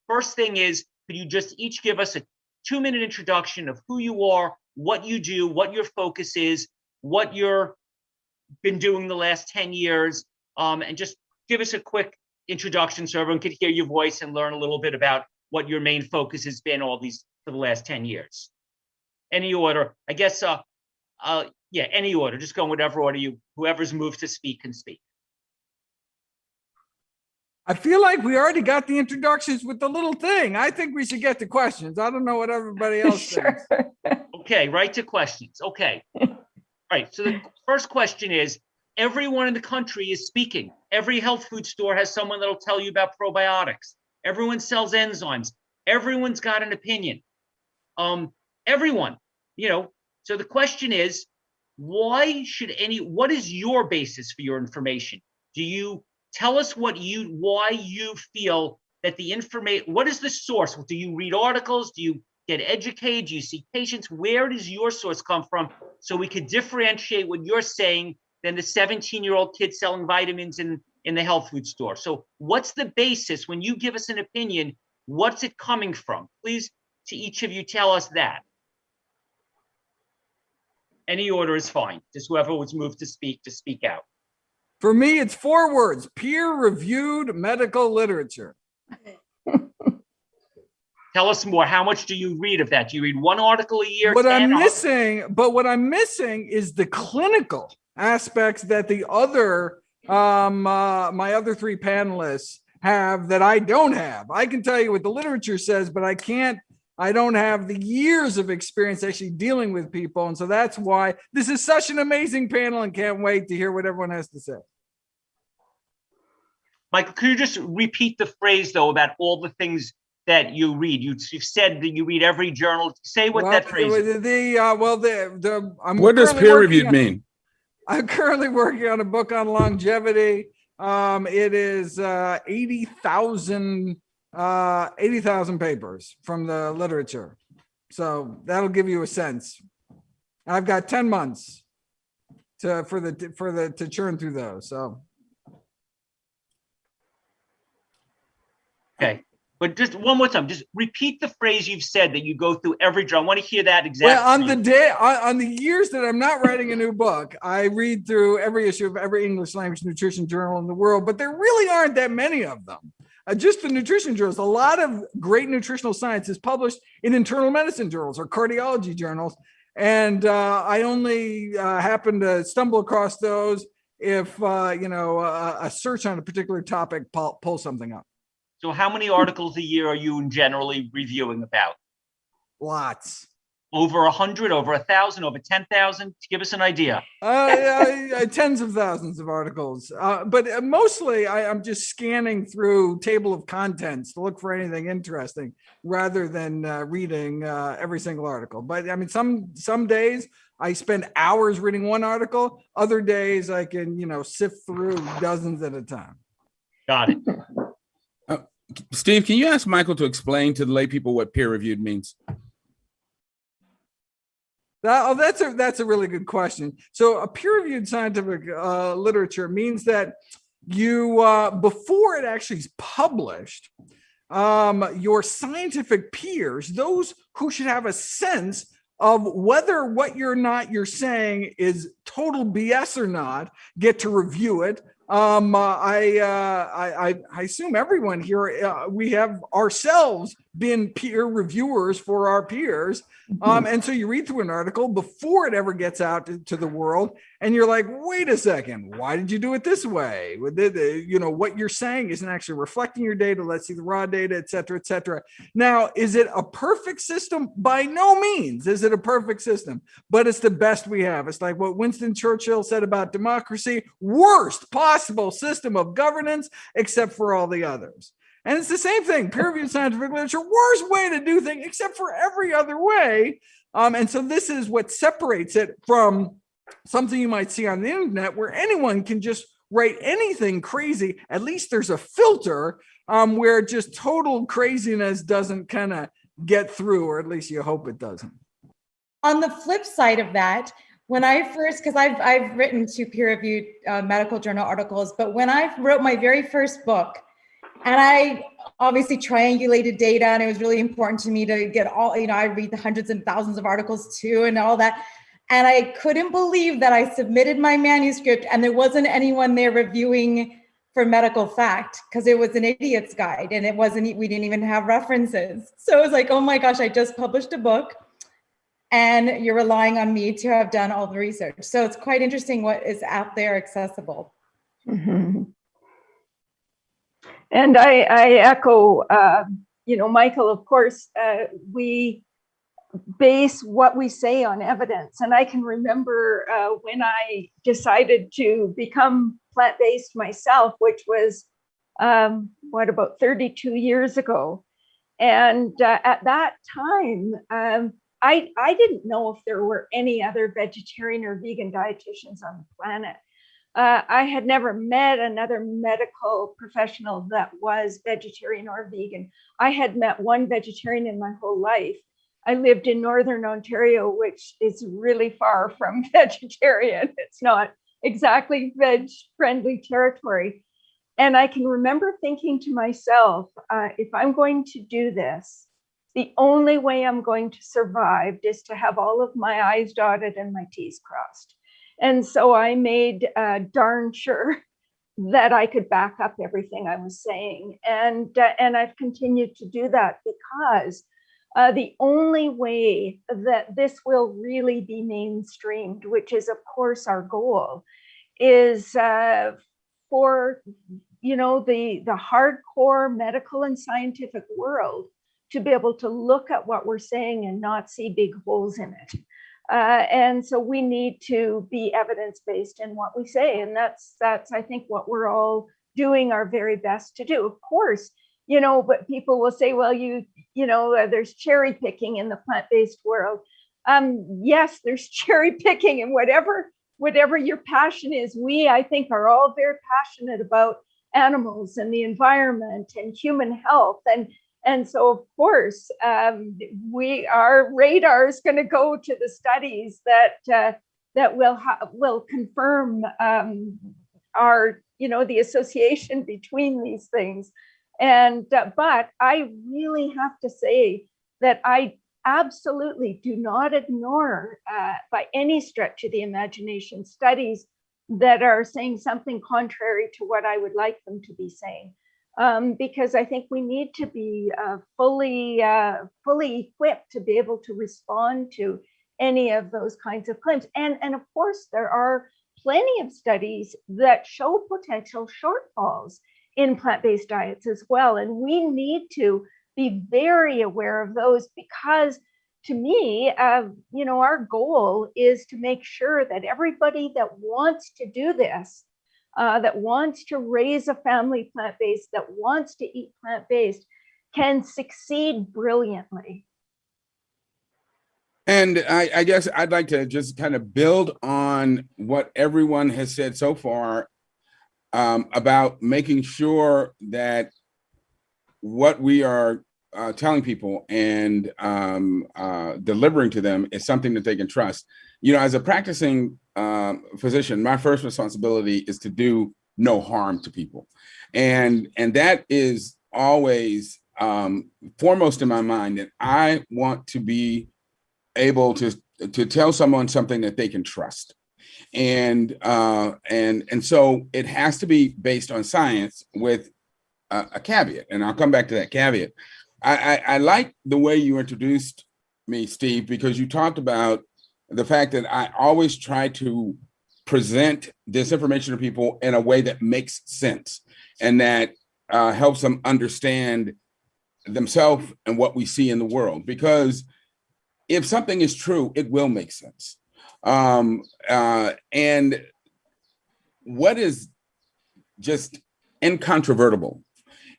first thing is, could you just each give us a 2-minute introduction of who you are, what you do, what your focus is, what you've been doing the last 10 years, and just give us a quick introduction so everyone could hear your voice and learn a little bit about what your main focus has been for the last 10 years. Any order, I guess, any order, just go in whatever order whoever's moved to speak can speak. I feel like we already got the introductions with the little thing. I think we should get to questions. I don't know what everybody else thinks. Okay, right to questions. Okay. Right. So the first question is, everyone in the country is speaking. Every health food store has someone that'll tell you about probiotics. Everyone sells enzymes. Everyone's got an opinion. Everyone, so the question is, what is your basis for your information? Do you tell us why you feel that the information, what is the source? Do you read articles? Do you get educated? Do you see patients? Where does your source come from? So we could differentiate what you're saying than the 17-year-old kid selling vitamins in the health food store. So what's the basis when you give us an opinion? What's it coming from? Please, to each of you, tell us that. Any order is fine. Just whoever was moved to speak out. For me, it's 4 words: peer-reviewed medical literature. Tell us more. How much do you read of that? Do you read 1 article a year? What I'm missing is the clinical aspects that the other, my other 3 panelists have that I don't have. I can tell you what the literature says, but I don't have the years of experience actually dealing with people. And so that's why this is such an amazing panel, and can't wait to hear what everyone has to say. Michael, could you just repeat the phrase, though, about all the things that you read? You've said that you read every journal. Say what that phrase is. What does peer-reviewed mean? I'm currently working on a book on longevity. It is 80,000 papers from the literature. So that'll give you a sense. I've got 10 months to churn through those. So. Okay. But just one more time, just repeat the phrase you've said that you go through every journal. I want to hear that exactly. Well, on the years that I'm not writing a new book, I read through every issue of every English language nutrition journal in the world, but there really aren't that many of them. Just the nutrition journals. A lot of great nutritional science is published in internal medicine journals or cardiology journals, and I only happen to stumble across those if a search on a particular topic pulls something up. So how many articles a year are you generally reviewing about? Lots. Over 100, over 1,000, over 10,000? Give us an idea. Tens of thousands of articles. But mostly I'm just scanning through table of contents to look for anything interesting rather than reading every single article. But I mean, some days I spend hours reading one article. Other days I can, sift through dozens at a time. Got it. Steve, can you ask Michael to explain to the lay people what peer-reviewed means? That's a really good question. So a peer-reviewed scientific literature means that you, before it actually is published, your scientific peers, those who should have a sense of whether what you're saying is total BS or not, get to review it. I assume everyone here, we have ourselves been peer reviewers for our peers. And so you read through an article before it ever gets out to the world, and you're like, wait a second, why did you do it this way? What you're saying isn't actually reflecting your data. Let's see the raw data, et cetera, et cetera. Now, is it a perfect system? By no means is it a perfect system, but it's the best we have. It's like what Winston Churchill said about democracy: worst possible system of governance, except for all the others. And it's the same thing, peer-reviewed scientific literature, worst way to do things, except for every other way. And so this is what separates it from something you might see on the internet where anyone can just write anything crazy. At least there's a filter where just total craziness doesn't kind of get through, or at least you hope it doesn't. On the flip side of that, when I first, because I've written 2 peer-reviewed medical journal articles, but when I wrote my very first book, and I obviously triangulated data, and it was really important to me to get all, I read the hundreds and thousands of articles too and all that. And I couldn't believe that I submitted my manuscript and there wasn't anyone there reviewing for medical fact, because it was an idiot's guide and we didn't even have references. So it was like, oh my gosh, I just published a book and you're relying on me to have done all the research. So it's quite interesting what is out there accessible. Mm-hmm. And I echo, Michael, of course, we base what we say on evidence. And I can remember when I decided to become plant-based myself, which was, about 32 years ago. And at that time, I didn't know if there were any other vegetarian or vegan dietitians on the planet. I had never met another medical professional that was vegetarian or vegan. I had met one vegetarian in my whole life. I lived in Northern Ontario, which is really far from vegetarian. It's not exactly veg-friendly territory. And I can remember thinking to myself, if I'm going to do this, the only way I'm going to survive is to have all of my I's dotted and my T's crossed. And so I made darn sure that I could back up everything I was saying. And I've continued to do that because the only way that this will really be mainstreamed, which is of course our goal, is for the hardcore medical and scientific world to be able to look at what we're saying and not see big holes in it. And so we need to be evidence-based in what we say. And that's I think what we're all doing our very best to do. Of course, but people will say, well, there's cherry picking in the plant-based world. Yes, there's cherry picking, and whatever your passion is, I think are all very passionate about animals and the environment and human health. And so, of course, our radar is going to go to the studies that will confirm the association between these things. And but I really have to say that I absolutely do not ignore, by any stretch of the imagination, studies that are saying something contrary to what I would like them to be saying. Because I think we need to be fully equipped to be able to respond to any of those kinds of claims. And of course, there are plenty of studies that show potential shortfalls in plant-based diets as well. And we need to be very aware of those because, to me, our goal is to make sure that everybody that wants to do this, that wants to raise a family plant-based, that wants to eat plant-based, can succeed brilliantly. And I guess I'd like to just kind of build on what everyone has said so far about making sure that what we are telling people and delivering to them is something that they can trust. As a practicing physician, my first responsibility is to do no harm to people. And that is always foremost in my mind, that I want to be able to tell someone something that they can trust. And so it has to be based on science with a caveat. And I'll come back to that caveat. I like the way you introduced me, Steve, because you talked about the fact that I always try to present this information to people in a way that makes sense and that helps them understand themselves and what we see in the world. Because if something is true, it will make sense. And what is just incontrovertible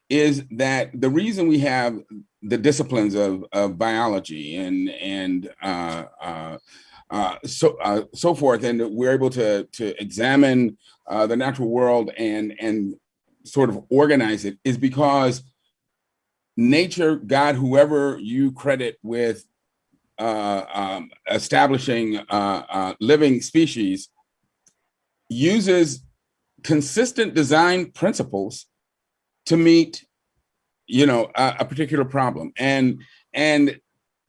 is that the reason we have the disciplines of biology and so forth, and we're able to examine the natural world and sort of organize it, is because nature, God, whoever you credit with establishing living species, uses consistent design principles to meet a particular problem. And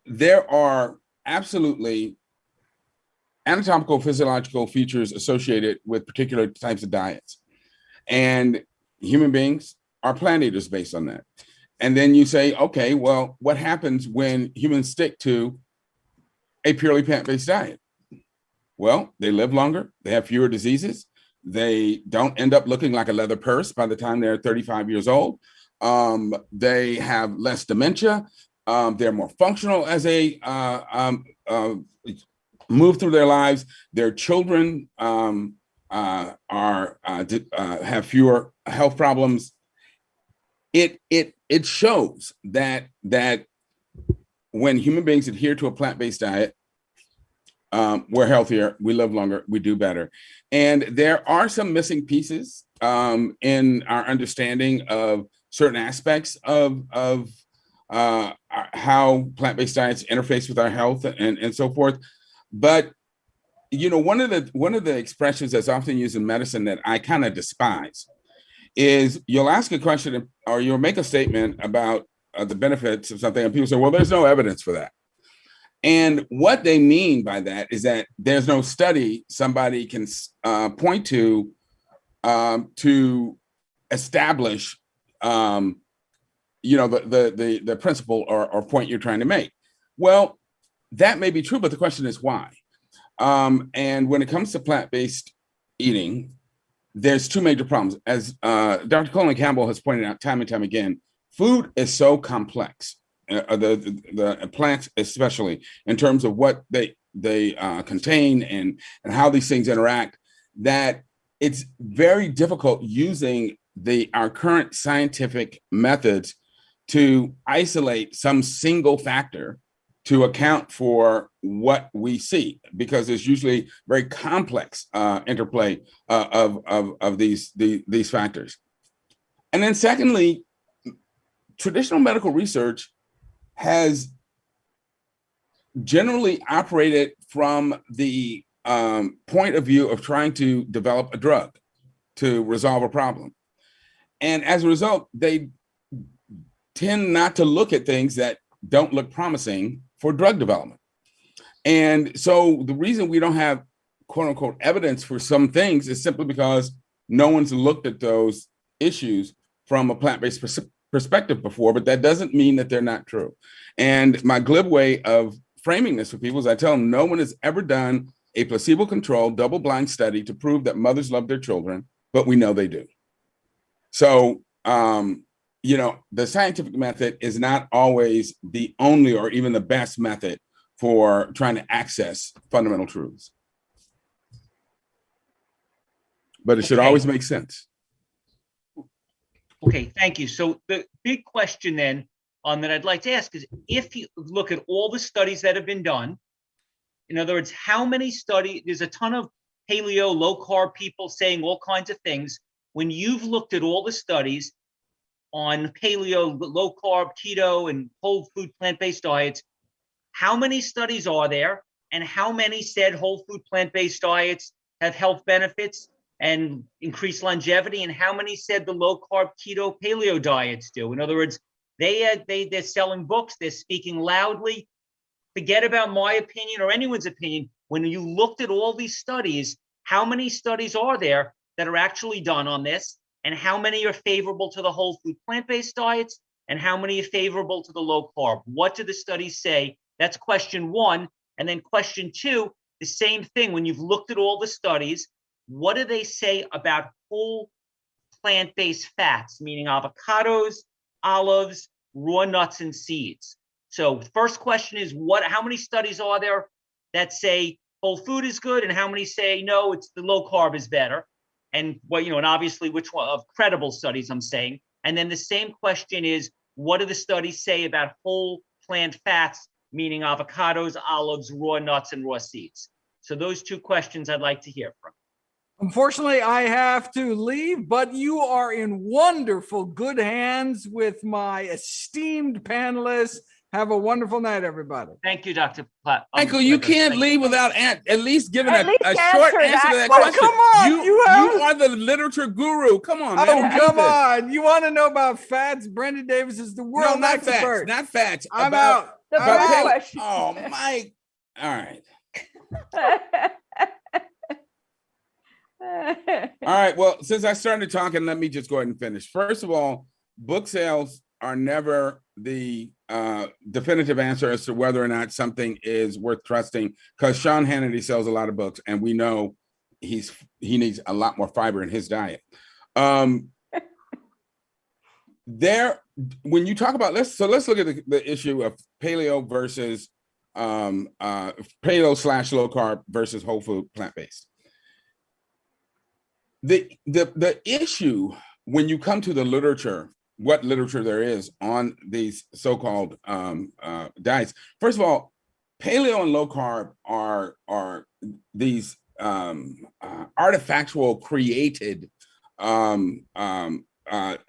there are absolutely anatomical, physiological features associated with particular types of diets. And human beings are plant eaters based on that. And then you say, okay, well, what happens when humans stick to a purely plant-based diet? Well, they live longer, they have fewer diseases, they don't end up looking like a leather purse by the time they're 35 years old. They have less dementia. They're more functional as they move through their lives. Their children have fewer health problems. It shows that when human beings adhere to a plant-based diet, we're healthier, we live longer, we do better. And there are some missing pieces in our understanding of certain aspects of how plant-based diets interface with our health and so forth. But one of the expressions that's often used in medicine that I kind of despise is you'll ask a question or you'll make a statement about the benefits of something, and people say, well, there's no evidence for that. And what they mean by that is that there's no study somebody can point to establish the principle or point you're trying to make. Well, that may be true, but the question is why? And when it comes to plant-based eating, there's two major problems. As Dr. Colin Campbell has pointed out time and time again, food is so complex, the plants especially, in terms of what they contain and how these things interact, that it's very difficult using our current scientific methods to isolate some single factor to account for what we see, because there's usually very complex interplay of these factors. And then secondly, traditional medical research has generally operated from the point of view of trying to develop a drug to resolve a problem. And as a result, they tend not to look at things that don't look promising for drug development. And so the reason we don't have quote unquote evidence for some things is simply because no one's looked at those issues from a plant-based perspective before, but that doesn't mean that they're not true. And my glib way of framing this for people is I tell them no one has ever done a placebo-controlled double-blind study to prove that mothers love their children, but we know they do. So, the scientific method is not always the only or even the best method for trying to access fundamental truths. But it should always make sense. Okay, thank you. So the big question then that I'd like to ask is, if you look at all the studies that have been done, in other words, how many studies, there's a ton of paleo, low carb people saying all kinds of things. When you've looked at all the studies on paleo, low carb, keto, and whole food plant-based diets, how many studies are there, and how many said whole food plant-based diets have health benefits and increased longevity, and how many said the low carb, keto, paleo diets do? In other words, they're selling books, they're speaking loudly. Forget about my opinion or anyone's opinion. When you looked at all these studies, how many studies are there that are actually done on this, and how many are favorable to the whole food plant-based diets, and how many are favorable to the low carb? What do the studies say? That's question one. And then question two, the same thing. When you've looked at all the studies, what do they say about whole plant-based fats, meaning avocados, olives, raw nuts, and seeds? So first question is, how many studies are there that say whole food is good, and how many say no, it's the low carb is better? And and obviously which one of credible studies I'm saying. And then the same question is, what do the studies say about whole plant fats, meaning avocados, olives, raw nuts, and raw seeds? So those two questions I'd like to hear from. Unfortunately, I have to leave, but you are in wonderful good hands with my esteemed panelists, Have a wonderful night, everybody. Thank you, Dr. Platt. Michael, you can't leave without at least giving At a least short answer answer to that that Oh, question. come on, You you are the literature guru. Come on, man. Oh, we need come this. on. You want to know about fats? Brenda Davis is the No, world not facts. expert. Not facts. I'm about, out. The I'm first out. question. Oh, Mike. All right. All right. Well, since I started talking, let me just go ahead and finish. First of all, book sales are never the definitive answer as to whether or not something is worth trusting, because Sean Hannity sells a lot of books, and we know he needs a lot more fiber in his diet. When you talk about let's look at the issue of paleo versus paleo / low carb versus whole food plant-based. The issue when you come to the literature, what literature there is on these so-called diets. First of all, paleo and low carb are these artifactual created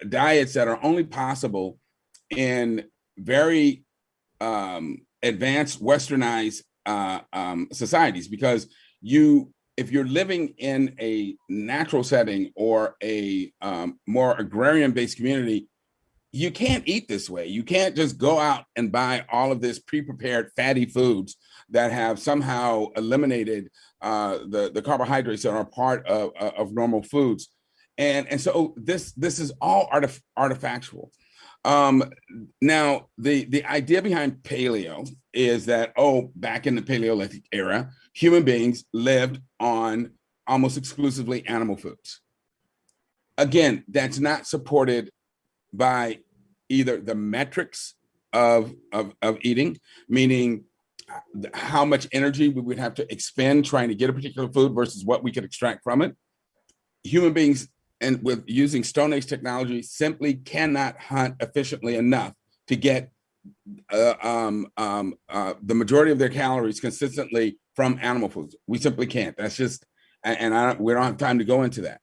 diets that are only possible in very advanced westernized societies, because if you're living in a natural setting or a more agrarian-based community, you can't eat this way. You can't just go out and buy all of this pre-prepared fatty foods that have somehow eliminated the carbohydrates that are part of normal foods. And so this is all artifactual. Now, the idea behind paleo is that, back in the Paleolithic era, human beings lived on almost exclusively animal foods. Again, that's not supported by either the metrics of eating, meaning how much energy we would have to expend trying to get a particular food versus what we could extract from it. Human beings, and with using Stone Age technology, simply cannot hunt efficiently enough to get the majority of their calories consistently from animal foods. We simply can't. That's just, and we don't have time to go into that.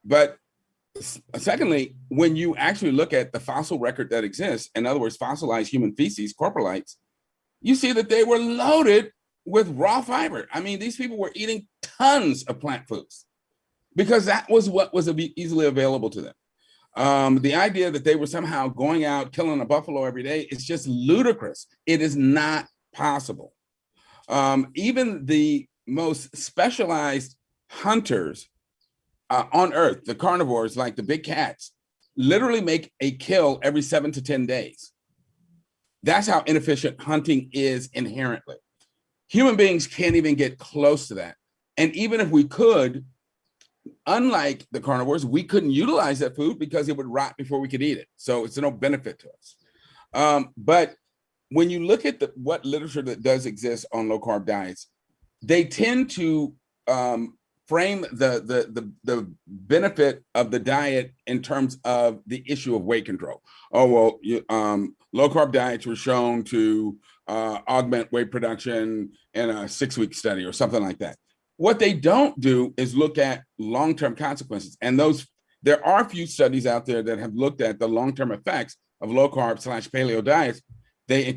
But secondly, when you actually look at the fossil record that exists, in other words, fossilized human feces, coprolites, you see that they were loaded with raw fiber. I mean, these people were eating tons of plant foods because that was what was easily available to them. The idea that they were somehow going out, killing a buffalo every day, is just ludicrous. It is not possible. Even the most specialized hunters on Earth, the carnivores, like the big cats, literally make a kill every 7 to 10 days. That's how inefficient hunting is inherently. Human beings can't even get close to that. And even if we could, unlike the carnivores, we couldn't utilize that food because it would rot before we could eat it. So it's no benefit to us. But when you look at what literature that does exist on low carb diets, they tend to frame the benefit of the diet in terms of the issue of weight control. Low carb diets were shown to augment weight production in a 6-week study or something like that. What they don't do is look at long-term consequences. And there are a few studies out there that have looked at the long-term effects of low carb / paleo diets. They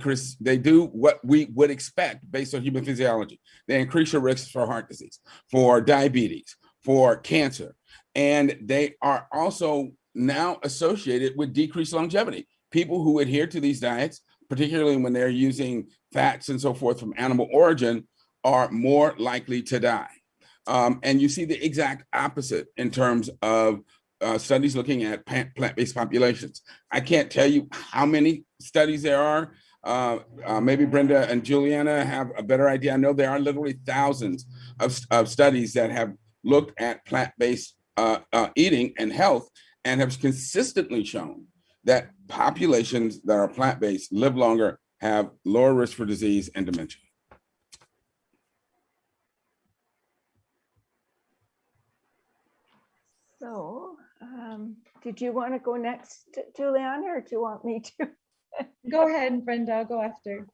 do what we would expect based on human physiology. They increase your risks for heart disease, for diabetes, for cancer. And they are also now associated with decreased longevity. People who adhere to these diets, particularly when they're using fats and so forth from animal origin, are more likely to die. And you see the exact opposite in terms of studies looking at plant-based populations. I can't tell you how many studies there are. Maybe Brenda and Julieanna have a better idea. I know there are literally thousands of studies that have looked at plant-based eating and health and have consistently shown that populations that are plant-based live longer, have lower risk for disease and dementia. So, did you want to go next, Julieanna, or do you want me to? Go ahead, Brenda, I'll go after.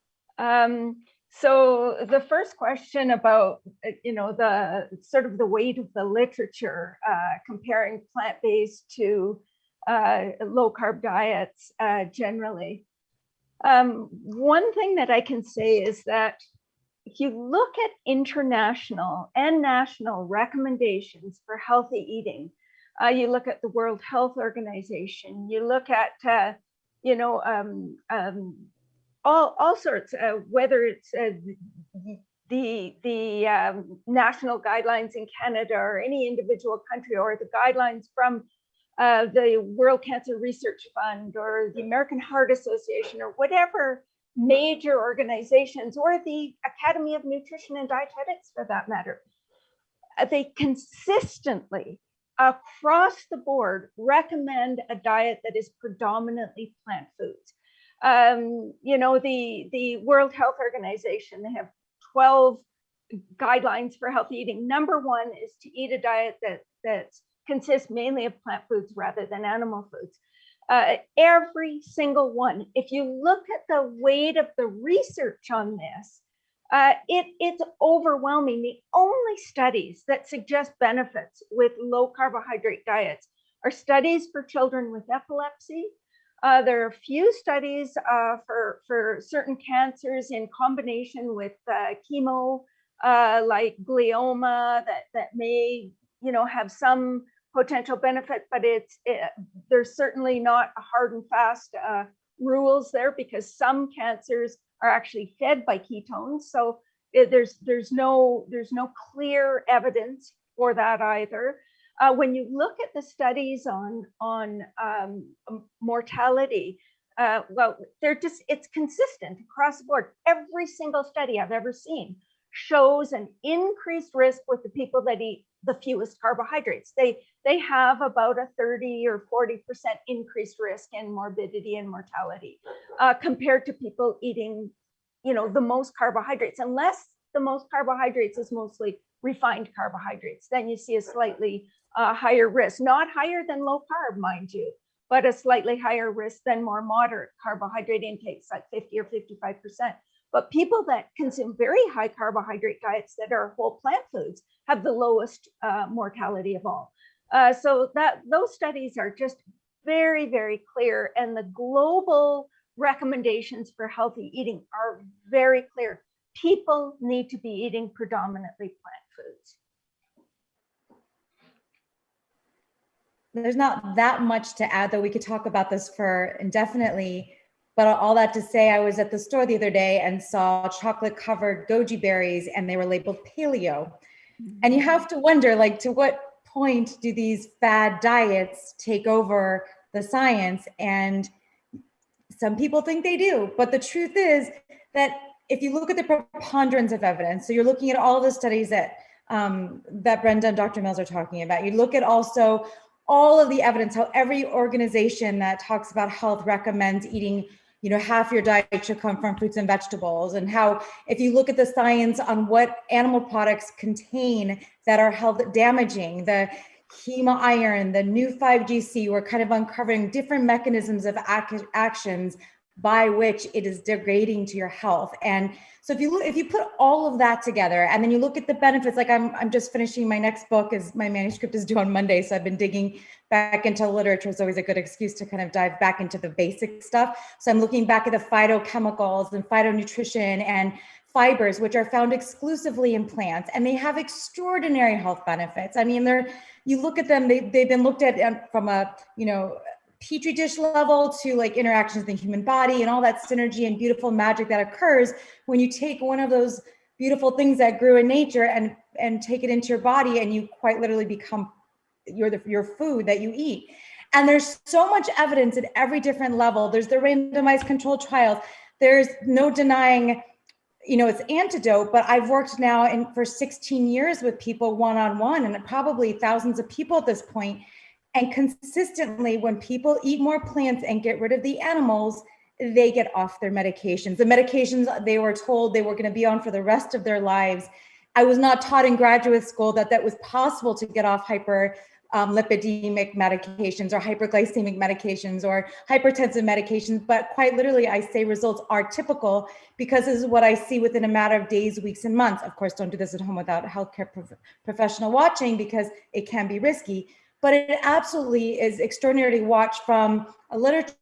So the first question about, the sort of the weight of the literature comparing plant-based to low carb diets generally. One thing that I can say is that if you look at international and national recommendations for healthy eating, you look at the World Health Organization, you look at, you know, all sorts, whether it's the national guidelines in Canada or any individual country, or the guidelines from the World Cancer Research Fund or the American Heart Association or whatever major organizations, or the Academy of Nutrition and Dietetics for that matter, they consistently across the board recommend a diet that is predominantly plant foods. You know, the World Health Organization, they have 12 guidelines for healthy eating. Number one is to eat a diet that consists mainly of plant foods rather than animal foods. Every single one, if you look at the weight of the research on this, it's overwhelming. The only studies that suggest benefits with low carbohydrate diets are studies for children with epilepsy. There are a few studies for certain cancers in combination with chemo, like glioma, that may, you know, have some potential benefit, but there's certainly not a hard and fast rules there, because some cancers are actually fed by ketones. So there's no clear evidence for that either. When you look at the studies on mortality, well, it's consistent across the board. Every single study I've ever seen shows an increased risk with the people that eat the fewest carbohydrates. They have about a 30 or 40% increased risk in morbidity and mortality compared to people eating, you know, the most carbohydrates. Unless the most carbohydrates is mostly refined carbohydrates, then you see a slightly higher risk, not higher than low carb, mind you, but a slightly higher risk than more moderate carbohydrate intakes, like 50 or 55%. But people that consume very high carbohydrate diets that are whole plant foods have the lowest mortality of all. So those studies are just very, very clear. And the global recommendations for healthy eating are very clear. People need to be eating predominantly plant foods. There's not that much to add, though. We could talk about this for indefinitely. But all that to say, I was at the store the other day and saw chocolate covered goji berries, and they were labeled paleo. And you have to wonder, like, to what point do these fad diets take over the science? And some people think they do, but the truth is that if you look at the preponderance of evidence, so you're looking at all the studies that that Brenda and Dr. Mills are talking about, you look at also all of the evidence, how every organization that talks about health recommends eating, you know, half your diet should come from fruits and vegetables, and how if you look at the science on what animal products contain that are health damaging, the hema iron, the new 5GC, we're kind of uncovering different mechanisms of actions by which it is degrading to your health. And so if you put all of that together, and then you look at the benefits, like I'm just finishing my next book, as my manuscript is due on Monday. So I've been digging back into literature. It's always a good excuse to kind of dive back into the basic stuff. So I'm looking back at the phytochemicals and phytonutrition and fibers, which are found exclusively in plants, and they have extraordinary health benefits. I mean, you look at them, they've been looked at from a, you know, Petri dish level to like interactions in the human body and all that synergy and beautiful magic that occurs when you take one of those beautiful things that grew in nature and take it into your body, and you quite literally become your food that you eat. And there's so much evidence at every different level. There's the randomized controlled trials. There's no denying, you know, it's antidote, but I've worked now for 16 years with people one-on-one, and probably thousands of people at this point. And consistently, when people eat more plants and get rid of the animals, they get off their medications. The medications they were told they were going to be on for the rest of their lives. I was not taught in graduate school that was possible to get off hyperlipidemic medications or hyperglycemic medications or hypertensive medications, but quite literally, I say results are typical because this is what I see within a matter of days, weeks, and months. Of course, don't do this at home without a healthcare professional watching, because it can be risky. But it absolutely is extraordinary to watch from a literature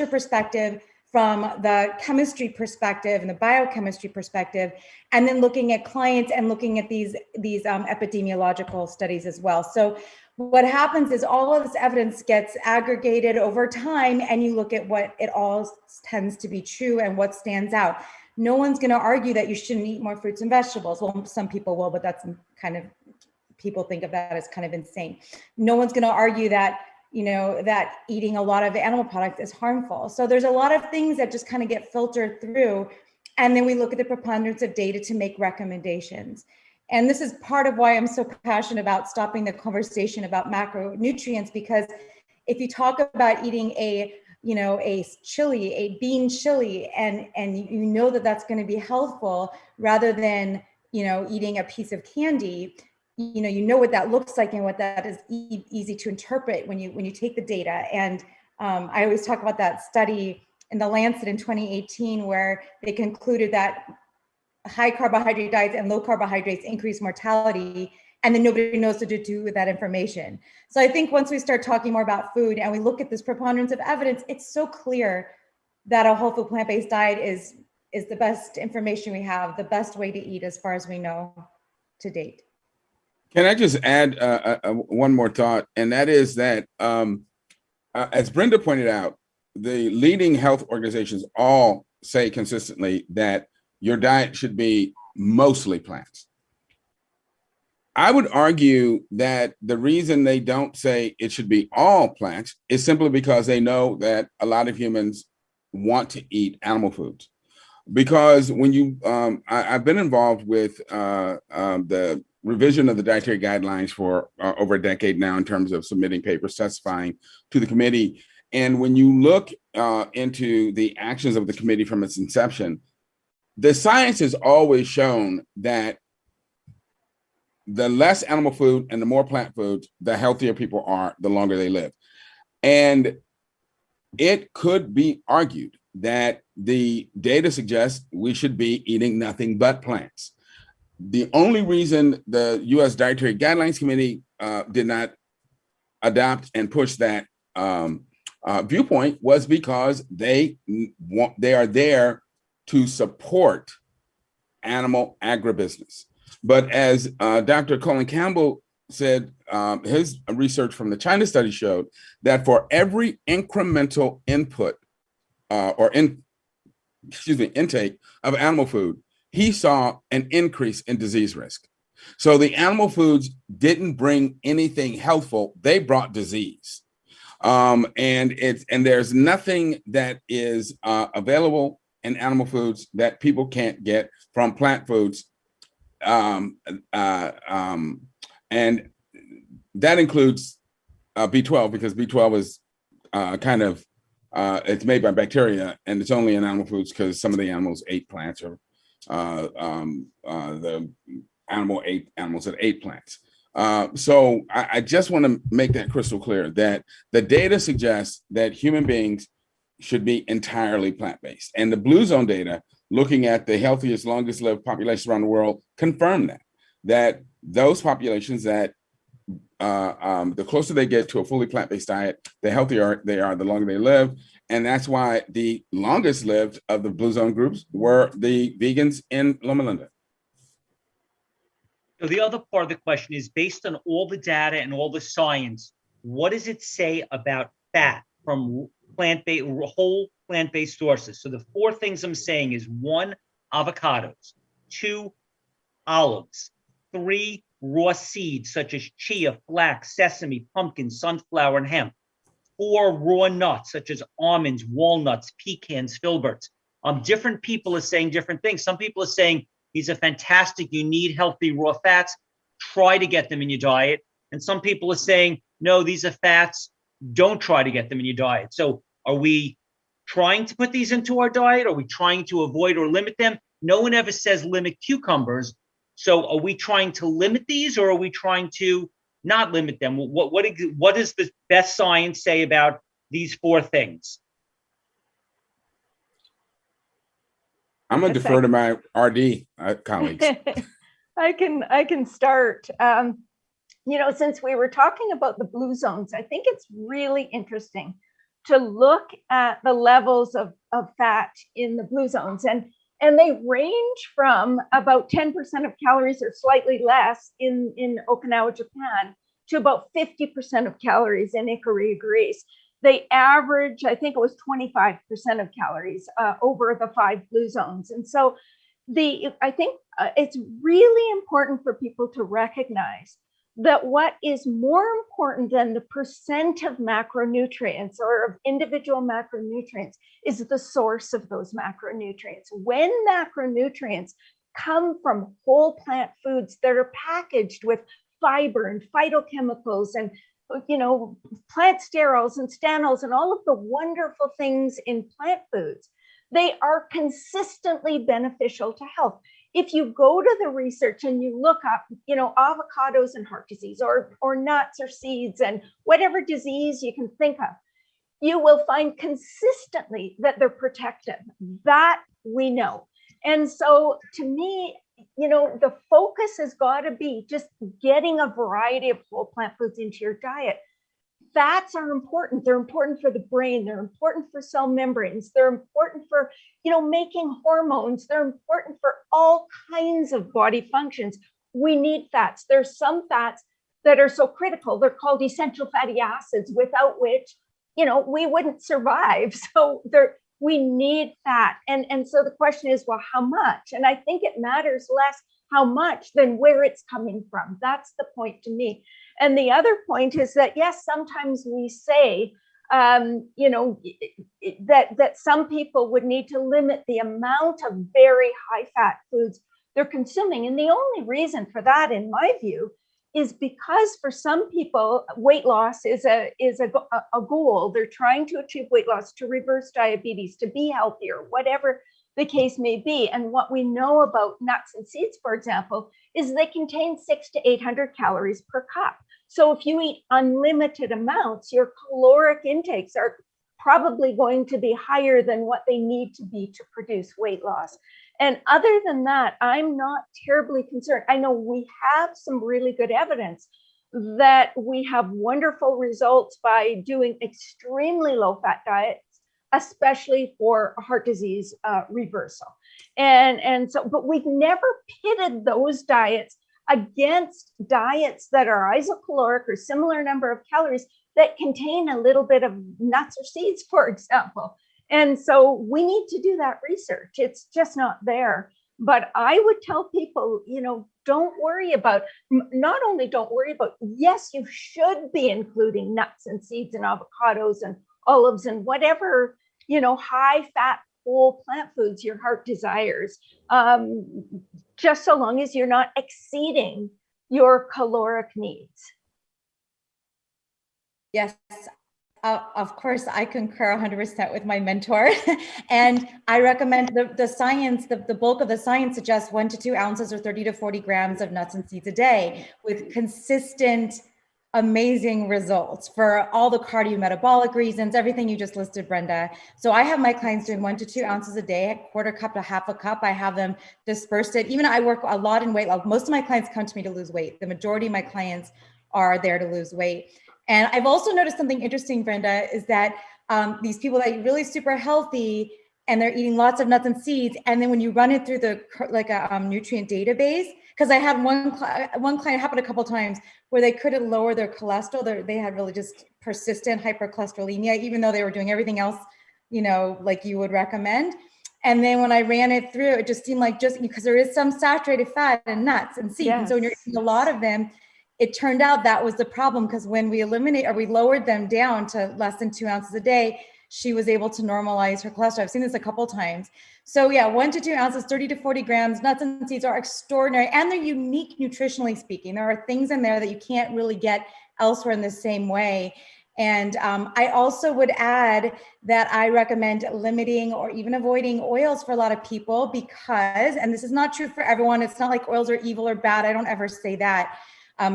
perspective, from the chemistry perspective and the biochemistry perspective, and then looking at clients and looking at these epidemiological studies as well. So what happens is all of this evidence gets aggregated over time, and you look at what it all tends to be true and what stands out. No one's going to argue that you shouldn't eat more fruits and vegetables. Well, some people will, but that's kind of, people think of that as kind of insane. No one's going to argue that, you know, that eating a lot of animal products is harmful. So there's a lot of things that just kind of get filtered through. And then we look at the preponderance of data to make recommendations. And this is part of why I'm so passionate about stopping the conversation about macronutrients, because if you talk about eating a chili, a bean chili, and you know that that's going to be healthful rather than, you know, eating a piece of candy, you know what that looks like and what that is easy to interpret when you take the data. And I always talk about that study in the Lancet in 2018, where they concluded that high carbohydrate diets and low carbohydrates increase mortality, and then nobody knows what to do with that information. So I think once we start talking more about food and we look at this preponderance of evidence, it's so clear that a whole food plant-based diet is the best information we have, the best way to eat as far as we know to date. Can I just add one more thought? And that is that, as Brenda pointed out, the leading health organizations all say consistently that your diet should be mostly plants. I would argue that the reason they don't say it should be all plants is simply because they know that a lot of humans want to eat animal foods. Because when you, I've been involved with the revision of the dietary guidelines for over a decade now in terms of submitting papers, testifying to the committee. And when you look into the actions of the committee from its inception, the science has always shown that the less animal food and the more plant foods, the healthier people are, the longer they live. And it could be argued that the data suggests we should be eating nothing but plants. The only reason the U.S. Dietary Guidelines Committee did not adopt and push that viewpoint was because they are there to support animal agribusiness. But as Dr. Colin Campbell said, his research from the China study showed that for every incremental input intake of animal food, he saw an increase in disease risk. So the animal foods didn't bring anything healthful; they brought disease. And there's nothing that is available in animal foods that people can't get from plant foods. And that includes B12, because B12 is it's made by bacteria, and it's only in animal foods because some of the animals ate plants, or the animals that ate plants. So I just want to make that crystal clear that the data suggests that human beings should be entirely plant-based. And the Blue Zone data, looking at the healthiest, longest lived populations around the world, confirm that those populations that the closer they get to a fully plant-based diet, the healthier they are, the longer they live. And that's why the longest lived of the Blue Zone groups were the vegans in Loma Linda. So the other part of the question is, based on all the data and all the science, what does it say about fat from plant-based, whole plant-based sources? So the four things I'm saying is: 1, avocados; 2, olives; 3, raw seeds such as chia, flax, sesame, pumpkin, sunflower, and hemp; 4, raw nuts such as almonds, walnuts, pecans, filberts. Different people are saying different things. Some people are saying these are fantastic, you need healthy raw fats, try to get them in your diet. And some people are saying, no, these are fats, don't try to get them in your diet. So are we trying to put these into our diet? Are we trying to avoid or limit them? No one ever says limit cucumbers. So are we trying to limit these, or are we trying to not limit them? What does the best science say about these 4 things? I'm going to defer to my RD colleagues. I can start. Since we were talking about the blue zones, I think it's really interesting to look at the levels of fat in the blue zones. And they range from about 10% of calories or slightly less in Okinawa, Japan, to about 50% of calories in Ikaria, Greece. They average, I think it was 25% of calories over the 5 blue zones. And so I think it's really important for people to recognize that what is more important than the percent of macronutrients or of individual macronutrients is the source of those macronutrients. When macronutrients come from whole plant foods that are packaged with fiber and phytochemicals and plant sterols and stanols and all of the wonderful things in plant foods, they are consistently beneficial to health. If you go to the research and you look up, avocados and heart disease or nuts or seeds and whatever disease you can think of, you will find consistently that they're protective. That we know. And so to me, the focus has got to be just getting a variety of whole plant foods into your diet. Fats are important. They're important for the brain. They're important for cell membranes. They're important for, making hormones. They're important for all kinds of body functions. We need fats. There's some fats that are so critical. They're called essential fatty acids, without which, we wouldn't survive. So we need fat. And so the question is, well, how much? And I think it matters less how much than where it's coming from. That's the point to me. And the other point is that, yes, sometimes we say, that some people would need to limit the amount of very high fat foods they're consuming. And the only reason for that, in my view, is because for some people, weight loss is a goal. They're trying to achieve weight loss, to reverse diabetes, to be healthier, whatever the case may be. And what we know about nuts and seeds, for example, is they contain 600 to 800 calories per cup. So if you eat unlimited amounts, your caloric intakes are probably going to be higher than what they need to be to produce weight loss. And other than that, I'm not terribly concerned. I know we have some really good evidence that we have wonderful results by doing extremely low fat diets, especially for heart disease reversal. And so, but we've never pitted those diets against diets that are isocaloric or similar number of calories that contain a little bit of nuts or seeds, for example. And so we need to do that research. It's just not there. But I would tell people, don't worry about, not only don't worry about, yes, you should be including nuts and seeds and avocados and olives and whatever, high fat whole plant foods your heart desires, just so long as you're not exceeding your caloric needs. Yes, of course, I concur 100% with my mentor. And I recommend the science, the bulk of the science suggests 1 to 2 ounces or 30 to 40 grams of nuts and seeds a day, with consistent, amazing results for all the cardiometabolic reasons, everything you just listed, Brenda. So I have my clients doing 1 to 2 ounces a day, a quarter cup to half a cup. I have them dispersed it. Even I work a lot in weight loss. Most of my clients come to me to lose weight. The majority of my clients are there to lose weight. And I've also noticed something interesting, Brenda, is that these people that are really super healthy and they're eating lots of nuts and seeds, and then when you run it through the nutrient database, because I had one client happen a couple of times where they couldn't lower their cholesterol. They had really just persistent hypercholesterolemia, even though they were doing everything else, like you would recommend. And then when I ran it through, it just seemed like, just because there is some saturated fat in nuts and seeds, yes. And so when you're eating a lot of them, it turned out that was the problem, because when we lowered them down to less than 2 ounces a day, she was able to normalize her cholesterol. I've seen this a couple of times. So yeah, 1 to 2 ounces, 30 to 40 grams, nuts and seeds are extraordinary, and they're unique nutritionally speaking. There are things in there that you can't really get elsewhere in the same way. And I also would add that I recommend limiting or even avoiding oils for a lot of people, because, and this is not true for everyone, it's not like oils are evil or bad. I don't ever say that.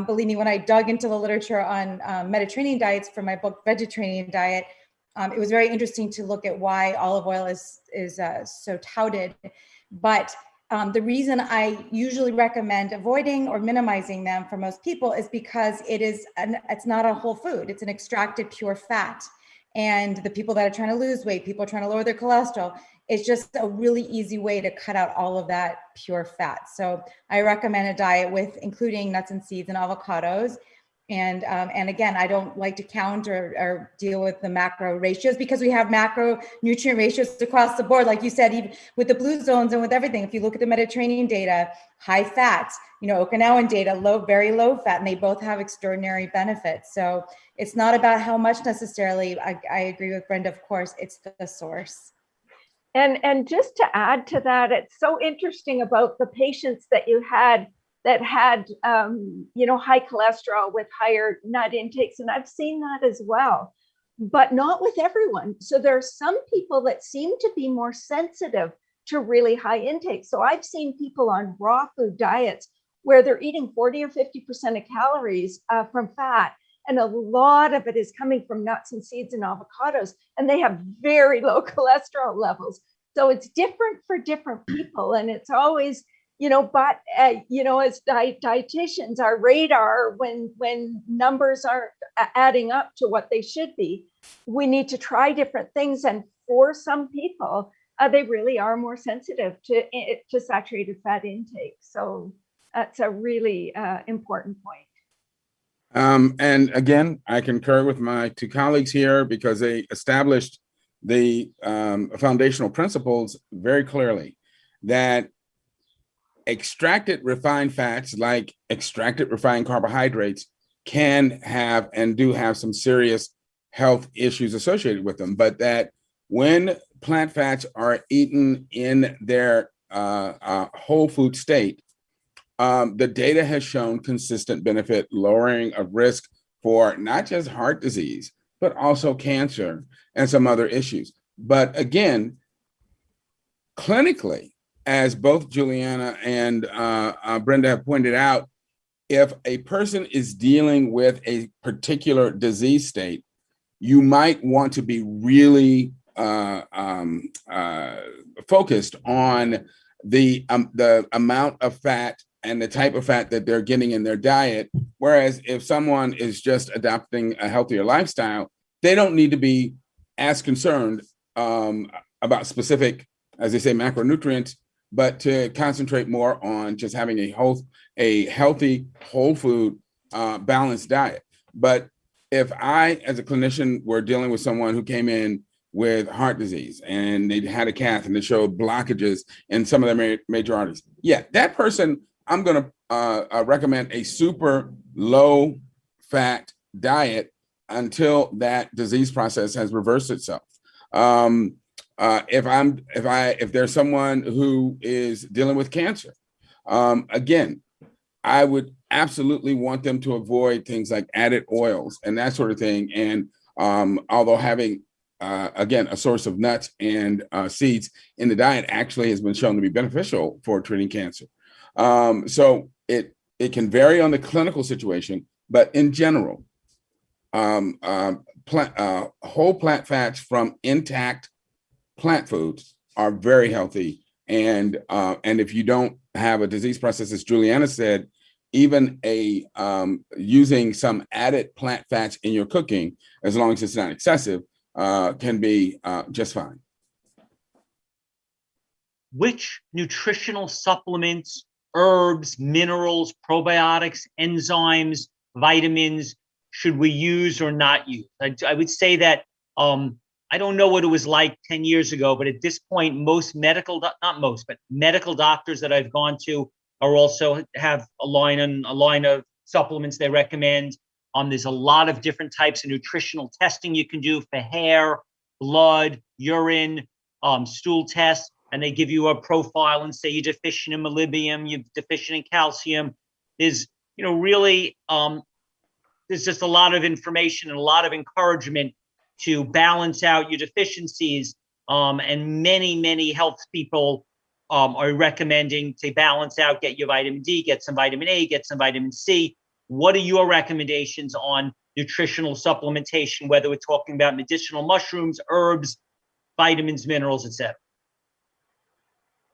Believe me, when I dug into the literature on Mediterranean diets for my book, Vegetarian Diet, it was very interesting to look at why olive oil is so touted. But the reason I usually recommend avoiding or minimizing them for most people is because it's not a whole food. It's an extracted pure fat. and the people that are trying to lose weight, people trying to lower their cholesterol. It's just a really easy way to cut out all of that pure fat. So I recommend a diet with including nuts and seeds and avocados. And again, I don't like to count or deal with the macro ratios, because we have macronutrient ratios across the board. Like you said, even with the blue zones and with everything, if you look at the Mediterranean data, high fats, Okinawan data, very low fat, and they both have extraordinary benefits. So it's not about how much necessarily. I agree with Brenda, of course, it's the source. And just to add to that, it's so interesting about the patients that you had that had, high cholesterol with higher nut intakes. And I've seen that as well, but not with everyone. So there are some people that seem to be more sensitive to really high intake. So I've seen people on raw food diets where they're eating 40 or 50% of calories from fat. And a lot of it is coming from nuts and seeds and avocados, and they have very low cholesterol levels. So it's different for different people. And it's always, as dietitians, our radar, when numbers aren't adding up to what they should be, we need to try different things. And for some people, they really are more sensitive to saturated fat intake. So that's a really important point. And again, I concur with my two colleagues here, because they established the foundational principles very clearly, that extracted refined fats, like extracted refined carbohydrates, can have and do have some serious health issues associated with them, but that when plant fats are eaten in their whole food state, the data has shown consistent benefit, lowering of risk for not just heart disease, but also cancer and some other issues. But again, clinically, as both Julieanna and Brenda have pointed out, if a person is dealing with a particular disease state, you might want to be really focused on the amount of fat and the type of fat that they're getting in their diet. Whereas if someone is just adopting a healthier lifestyle, they don't need to be as concerned about specific, as they say, macronutrients, but to concentrate more on just having a healthy, whole food, balanced diet. But if I, as a clinician, were dealing with someone who came in with heart disease and they had a cath and they showed blockages in some of their major arteries, yeah, that person, I'm going to recommend a super low fat diet until that disease process has reversed itself. If there's someone who is dealing with cancer, again, I would absolutely want them to avoid things like added oils and that sort of thing. And although having, again, a source of nuts and seeds in the diet actually has been shown to be beneficial for treating cancer. So it can vary on the clinical situation, but in general, whole plant fats from intact plant foods are very healthy. And if you don't have a disease process, as Julieanna said, even using some added plant fats in your cooking, as long as it's not excessive, can be just fine. Which nutritional supplements, herbs, minerals, probiotics, enzymes, vitamins should we use or not use? I would say that I don't know what it was like 10 years ago, but at this point, medical doctors that I've gone to are also have a line of supplements they recommend. There's a lot of different types of nutritional testing you can do for hair, blood, urine, stool tests, and they give you a profile and say you're deficient in molybdenum, you're deficient in calcium. There's just a lot of information and a lot of encouragement to balance out your deficiencies. And many health people are recommending to balance out, get your vitamin D, get some vitamin A, get some vitamin C. What are your recommendations on nutritional supplementation, whether we're talking about medicinal mushrooms, herbs, vitamins, minerals, etc.?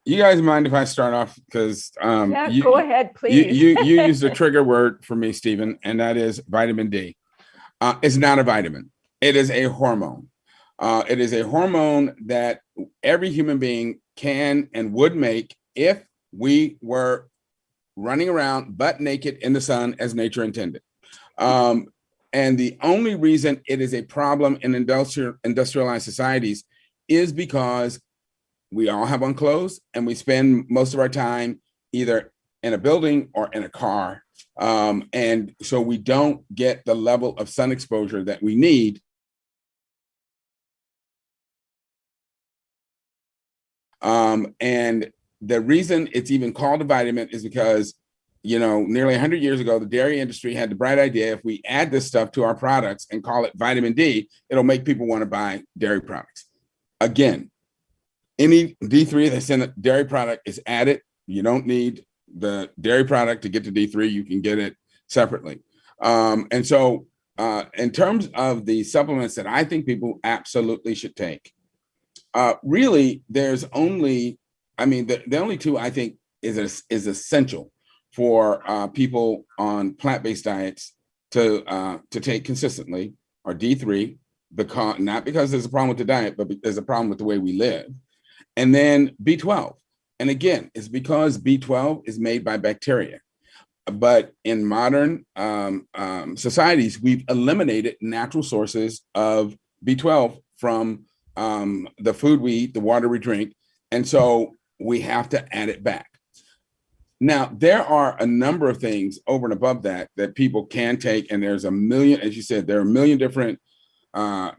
You guys mind if I start off? Because go ahead, please. You used a trigger word for me, Stephen, and that is vitamin D. It's not a vitamin. It is a hormone. It is a hormone that every human being can and would make if we were running around butt naked in the sun as nature intended. And the only reason it is a problem in industrialized societies is because we all have on clothes and we spend most of our time either in a building or in a car. And so we don't get the level of sun exposure that we need. And the reason it's even called a vitamin is because, nearly 100 years ago, the dairy industry had the bright idea, if we add this stuff to our products and call it vitamin D, it'll make people want to buy dairy products. Again, any D3 that's in a dairy product is added. You don't need the dairy product to get to D3. You can get it separately. And so in terms of the supplements that I think people absolutely should take, really, there's only, the only two I think is essential for people on plant-based diets to take consistently are D3, not because there's a problem with the diet, but there's a problem with the way we live. And then B12. And again, it's because B12 is made by bacteria. But in modern societies, we've eliminated natural sources of B12 from the food we eat, the water we drink. And so we have to add it back. Now, there are a number of things over and above that people can take. And there's a million, as you said, there are a million different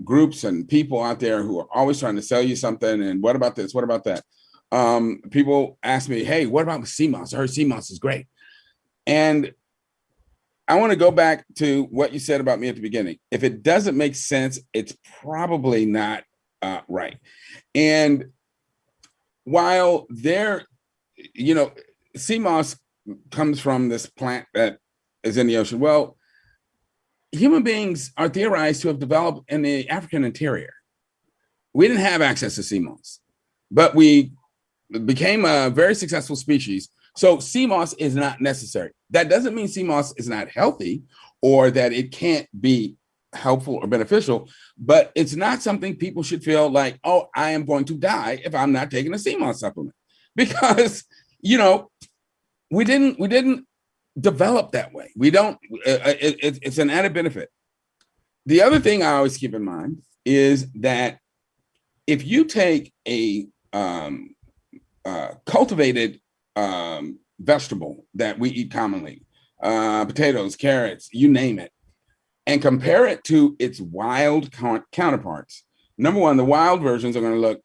groups and people out there who are always trying to sell you something. And what about this? What about that? People ask me, hey, what about sea moss? I heard sea moss is great. And I want to go back to what you said about me at the beginning. If it doesn't make sense, it's probably not right. And while sea moss comes from this plant that is in the ocean. Well, human beings are theorized to have developed in the African interior. We didn't have access to sea moss, but we became a very successful species. So sea moss is not necessary. That doesn't mean sea moss is not healthy or that it can't be helpful or beneficial, but it's not something people should feel like, oh, I am going to die if I'm not taking a sea moss supplement, because we didn't develop that way. We don't. It's an added benefit. The other thing I always keep in mind is that if you take a cultivated vegetable that we eat commonly, potatoes, carrots, you name it, and compare it to its wild counterparts. Number one, the wild versions are going to look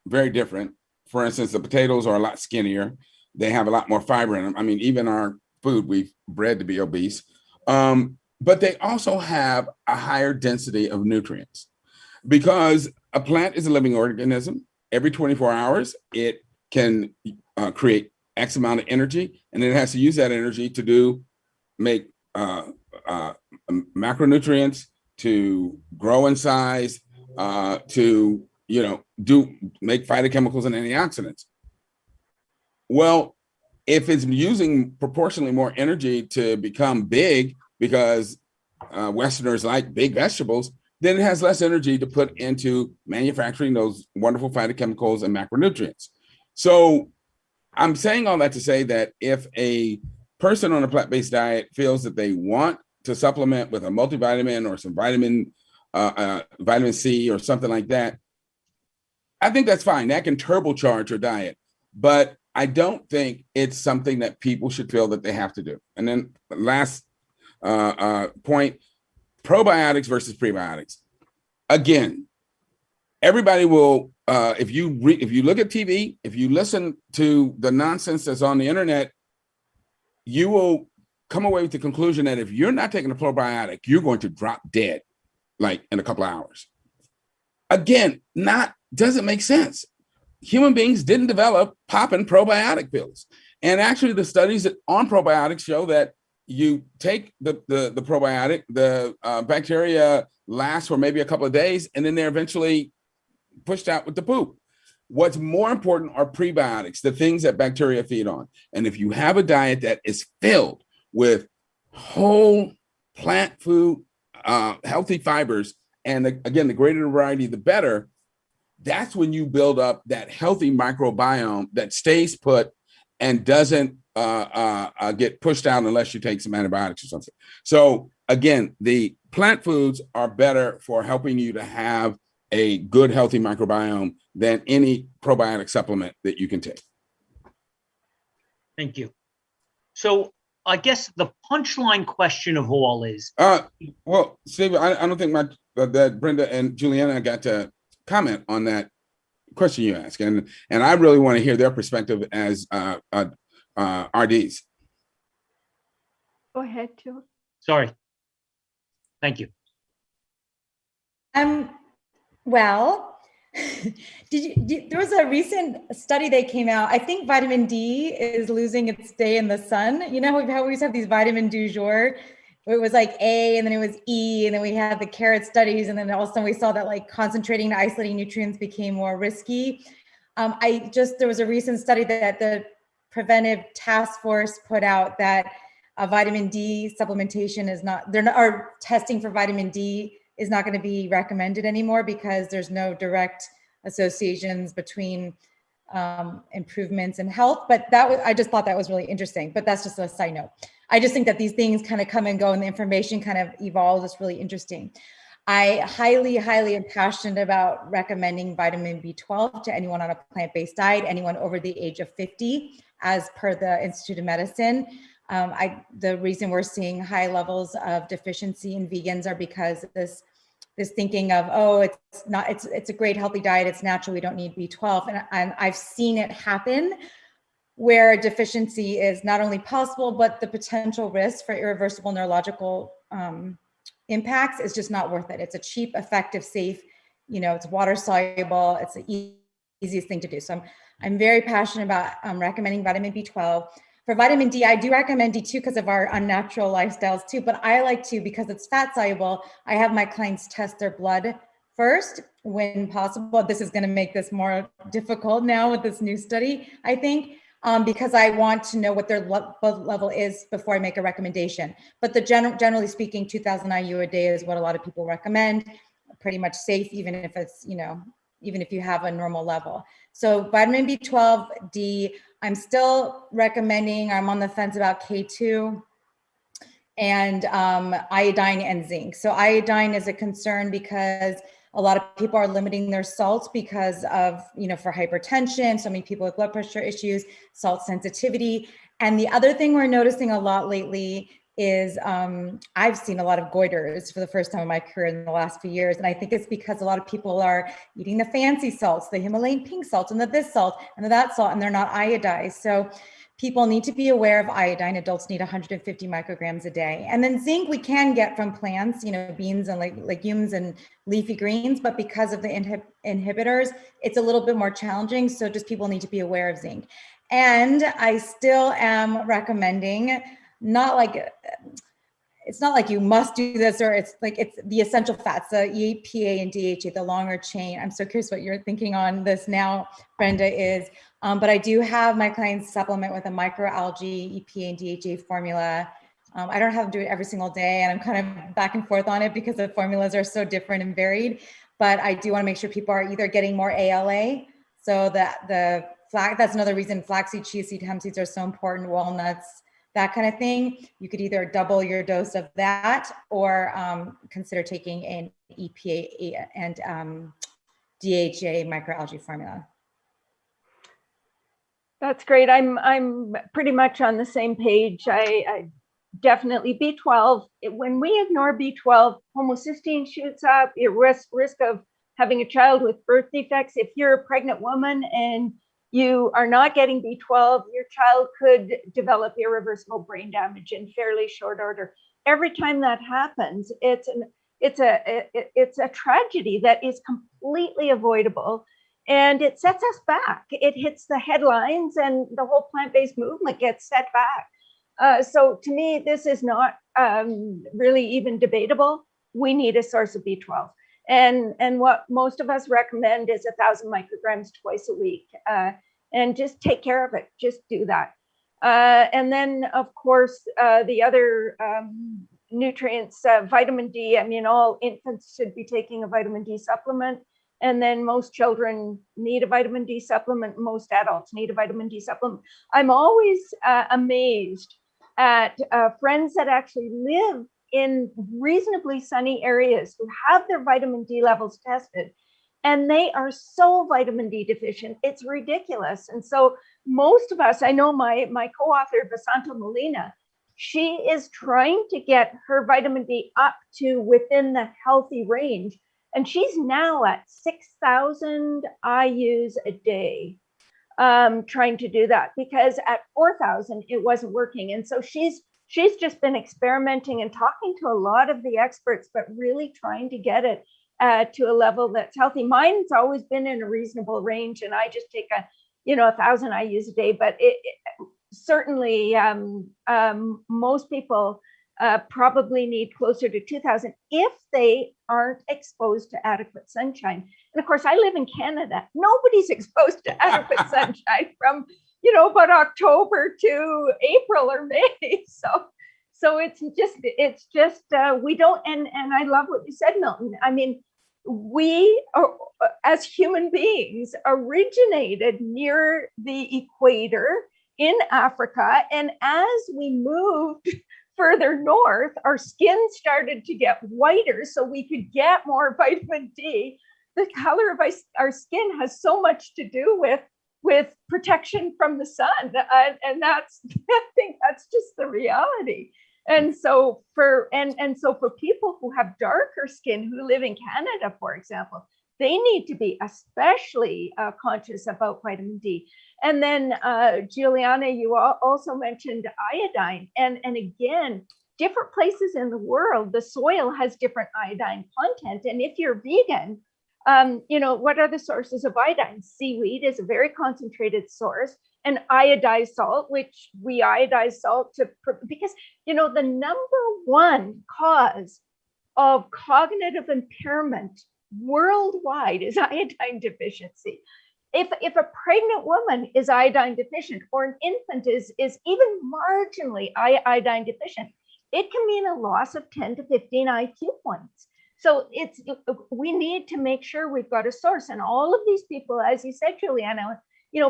very different. For instance, the potatoes are a lot skinnier. They have a lot more fiber in them. I mean, even our food, we've bred to be obese. But they also have a higher density of nutrients because a plant is a living organism. Every 24 hours, it can create X amount of energy, and it has to use that energy to make macronutrients, to grow in size, to make phytochemicals and antioxidants. Well, if it's using proportionally more energy to become big, because Westerners like big vegetables, then it has less energy to put into manufacturing those wonderful phytochemicals and macronutrients. So I'm saying all that to say that if a person on a plant-based diet feels that they want to supplement with a multivitamin or some vitamin C or something like that, I think that's fine. That can turbocharge your diet. But I don't think it's something that people should feel that they have to do. And then last point, probiotics versus prebiotics. Again, everybody will, if you look at TV, if you listen to the nonsense that's on the internet, you will come away with the conclusion that if you're not taking a probiotic, you're going to drop dead, like in a couple of hours. Again, doesn't make sense. Human beings didn't develop popping probiotic pills. And actually the studies on probiotics show that you take the probiotic, the bacteria lasts for maybe a couple of days, and then they're eventually pushed out with the poop. What's more important are prebiotics, the things that bacteria feed on. And if you have a diet that is filled with whole plant food, healthy fibers, and again, the greater the variety, the better. That's when you build up that healthy microbiome that stays put and doesn't get pushed out unless you take some antibiotics or something. So again, the plant foods are better for helping you to have a good, healthy microbiome than any probiotic supplement that you can take. Thank you. So I guess the punchline question of all is, well, Steve, I don't think that Brenda and Julieanna got to comment on that question you asked, and I really want to hear their perspective as RDs. Go ahead, Jill. sorry. Thank you. Well, there was a recent study that came out. I think vitamin D is losing its day in the sun. You know how we always have these vitamin du jour? It was like A, and then it was E, and then we had the carrot studies, and then all of a sudden we saw that like concentrating and isolating nutrients became more risky. There was a recent study that the Preventive Task Force put out that vitamin D supplementation is not, or testing for vitamin D is not going to be recommended anymore because there's no direct associations between improvements in health. But I just thought that was really interesting, but that's just a side note. I just think that these things kind of come and go and the information kind of evolves. It's really interesting. I highly, highly am passionate about recommending vitamin B12 to anyone on a plant-based diet, anyone over the age of 50, as per the Institute of Medicine. The reason we're seeing high levels of deficiency in vegans are because this thinking of, oh, it's a great healthy diet, it's natural, we don't need B12. And I've seen it happen where deficiency is not only possible, but the potential risk for irreversible neurological impacts is just not worth it. It's a cheap, effective, safe, it's water soluble, it's the easiest thing to do. So I'm very passionate about recommending vitamin B12. For vitamin D, I do recommend D2 because of our unnatural lifestyles too, but I like to, because it's fat soluble, I have my clients test their blood first when possible. This is going to make this more difficult now with this new study, I think, because I want to know what their blood level is before I make a recommendation. But generally speaking, 2000 IU a day is what a lot of people recommend, pretty much safe, even if it's, even if you have a normal level. So vitamin B12, D, I'm still recommending, I'm on the fence about K2 and iodine and zinc. So iodine is a concern because a lot of people are limiting their salts because of, for hypertension, so many people with blood pressure issues, salt sensitivity. And the other thing we're noticing a lot lately is I've seen a lot of goiters for the first time in my career in the last few years. And I think it's because a lot of people are eating the fancy salts, the Himalayan pink salt and the this salt and the that salt, and they're not iodized. So people need to be aware of iodine. Adults need 150 micrograms a day. And then zinc we can get from plants, beans and legumes and leafy greens, but because of the inhibitors, it's a little bit more challenging. So just people need to be aware of zinc. And I still am recommending, it's not like you must do this, or it's the essential fats, the EPA and DHA, the longer chain. I'm so curious what you're thinking on this now, Brenda, is, but I do have my clients supplement with a microalgae EPA and DHA formula. I don't have to do it every single day, and I'm kind of back and forth on it because the formulas are so different and varied, but I do want to make sure people are either getting more ALA, so that that's another reason flaxseed, chia seed, hemp seeds are so important, walnuts, that kind of thing. You could either double your dose of that or consider taking an EPA and DHA microalgae formula. That's great. I'm pretty much on the same page. I definitely B12. When we ignore B12, homocysteine shoots up. Your risk of having a child with birth defects. If you're a pregnant woman and you are not getting B12, your child could develop irreversible brain damage in fairly short order. Every time that happens, it's a tragedy that is completely avoidable, and it sets us back. It hits the headlines, and the whole plant-based movement gets set back. So to me, this is not really even debatable. We need a source of B12. And what most of us recommend is 1,000 micrograms twice a week. And just take care of it. Just do that. And then, of course, the other nutrients, vitamin D. I mean, all infants should be taking a vitamin D supplement. And then most children need a vitamin D supplement. Most adults need a vitamin D supplement. I'm always amazed at friends that actually live in reasonably sunny areas who have their vitamin D levels tested, and they are so vitamin D deficient. It's ridiculous. And so most of us, I know my co-author, Vasanto Molina, she is trying to get her vitamin D up to within the healthy range. And she's now at 6,000 IUs a day, trying to do that, because at 4,000, it wasn't working. And so she's just been experimenting and talking to a lot of the experts, but really trying to get it to a level that's healthy. Mine's always been in a reasonable range, and I just take 1,000 IUs a day, but it certainly most people probably need closer to 2,000 if they aren't exposed to adequate sunshine. And of course, I live in Canada. Nobody's exposed to adequate sunshine from, about October to April or May. So it's just we don't. And I love what you said, Milton. I mean, we are, as human beings, originated near the equator in Africa, and as we moved further north, our skin started to get whiter so we could get more vitamin D. The color of our skin has so much to do with protection from the sun, and that's I think that's just the reality. And so for people who have darker skin, who live in Canada, for example, they need to be especially conscious about vitamin D. And then Julieanna, you also mentioned iodine. And again, different places in the world, the soil has different iodine content. And if you're vegan, what are the sources of iodine? Seaweed is a very concentrated source, and iodized salt, which we iodize salt because, the number one cause of cognitive impairment worldwide is iodine deficiency. If a pregnant woman is iodine deficient, or an infant is even marginally iodine deficient, it can mean a loss of 10 to 15 IQ points. So we need to make sure we've got a source. And all of these people, as you said, Julieanna,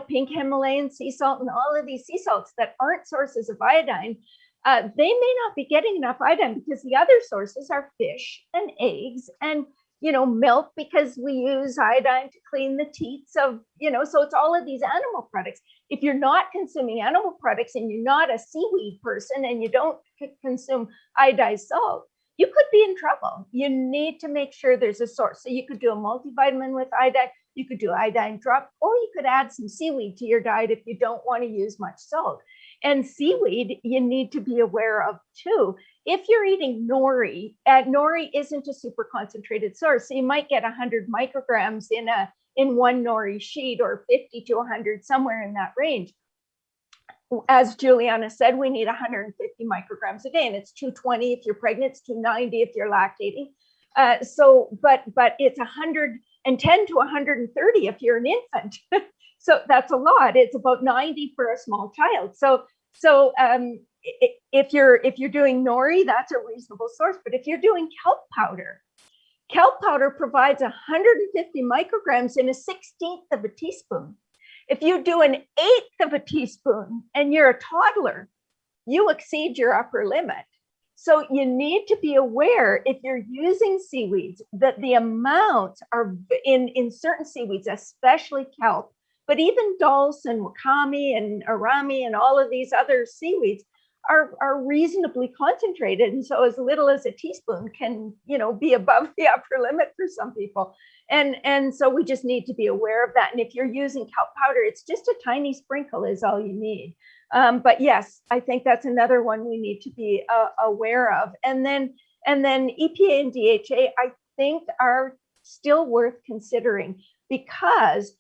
pink Himalayan sea salt and all of these sea salts that aren't sources of iodine, they may not be getting enough iodine because the other sources are fish and eggs and milk, because we use iodine to clean the teats of, so it's all of these animal products. If you're not consuming animal products and you're not a seaweed person and you don't consume iodized salt, you could be in trouble. You need to make sure there's a source. So you could do a multivitamin with iodine, you could do iodine drop, or you could add some seaweed to your diet if you don't want to use much salt. And seaweed, you need to be aware of too. If you're eating nori, nori isn't a super concentrated source. So you might get 100 micrograms in one nori sheet, or 50 to 100, somewhere in that range. As Julieanna said, we need 150 micrograms a day, and it's 220 if you're pregnant, it's 290 if you're lactating. But it's 110 to 130 if you're an infant. So that's a lot. It's about 90 for a small child. So if you're doing nori, that's a reasonable source. But if you're doing kelp powder provides 150 micrograms in a 16th of a teaspoon. If you do an 1/8 of a teaspoon and you're a toddler, you exceed your upper limit. So you need to be aware, if you're using seaweeds, that the amounts are in certain seaweeds, especially kelp, but even dulse and wakame and arami and all of these other seaweeds are reasonably concentrated. And so as little as a teaspoon can, be above the upper limit for some people. And so we just need to be aware of that. And if you're using kelp powder, it's just a tiny sprinkle is all you need. But yes, I think that's another one we need to be aware of. And then EPA and DHA, I think, are still worth considering, because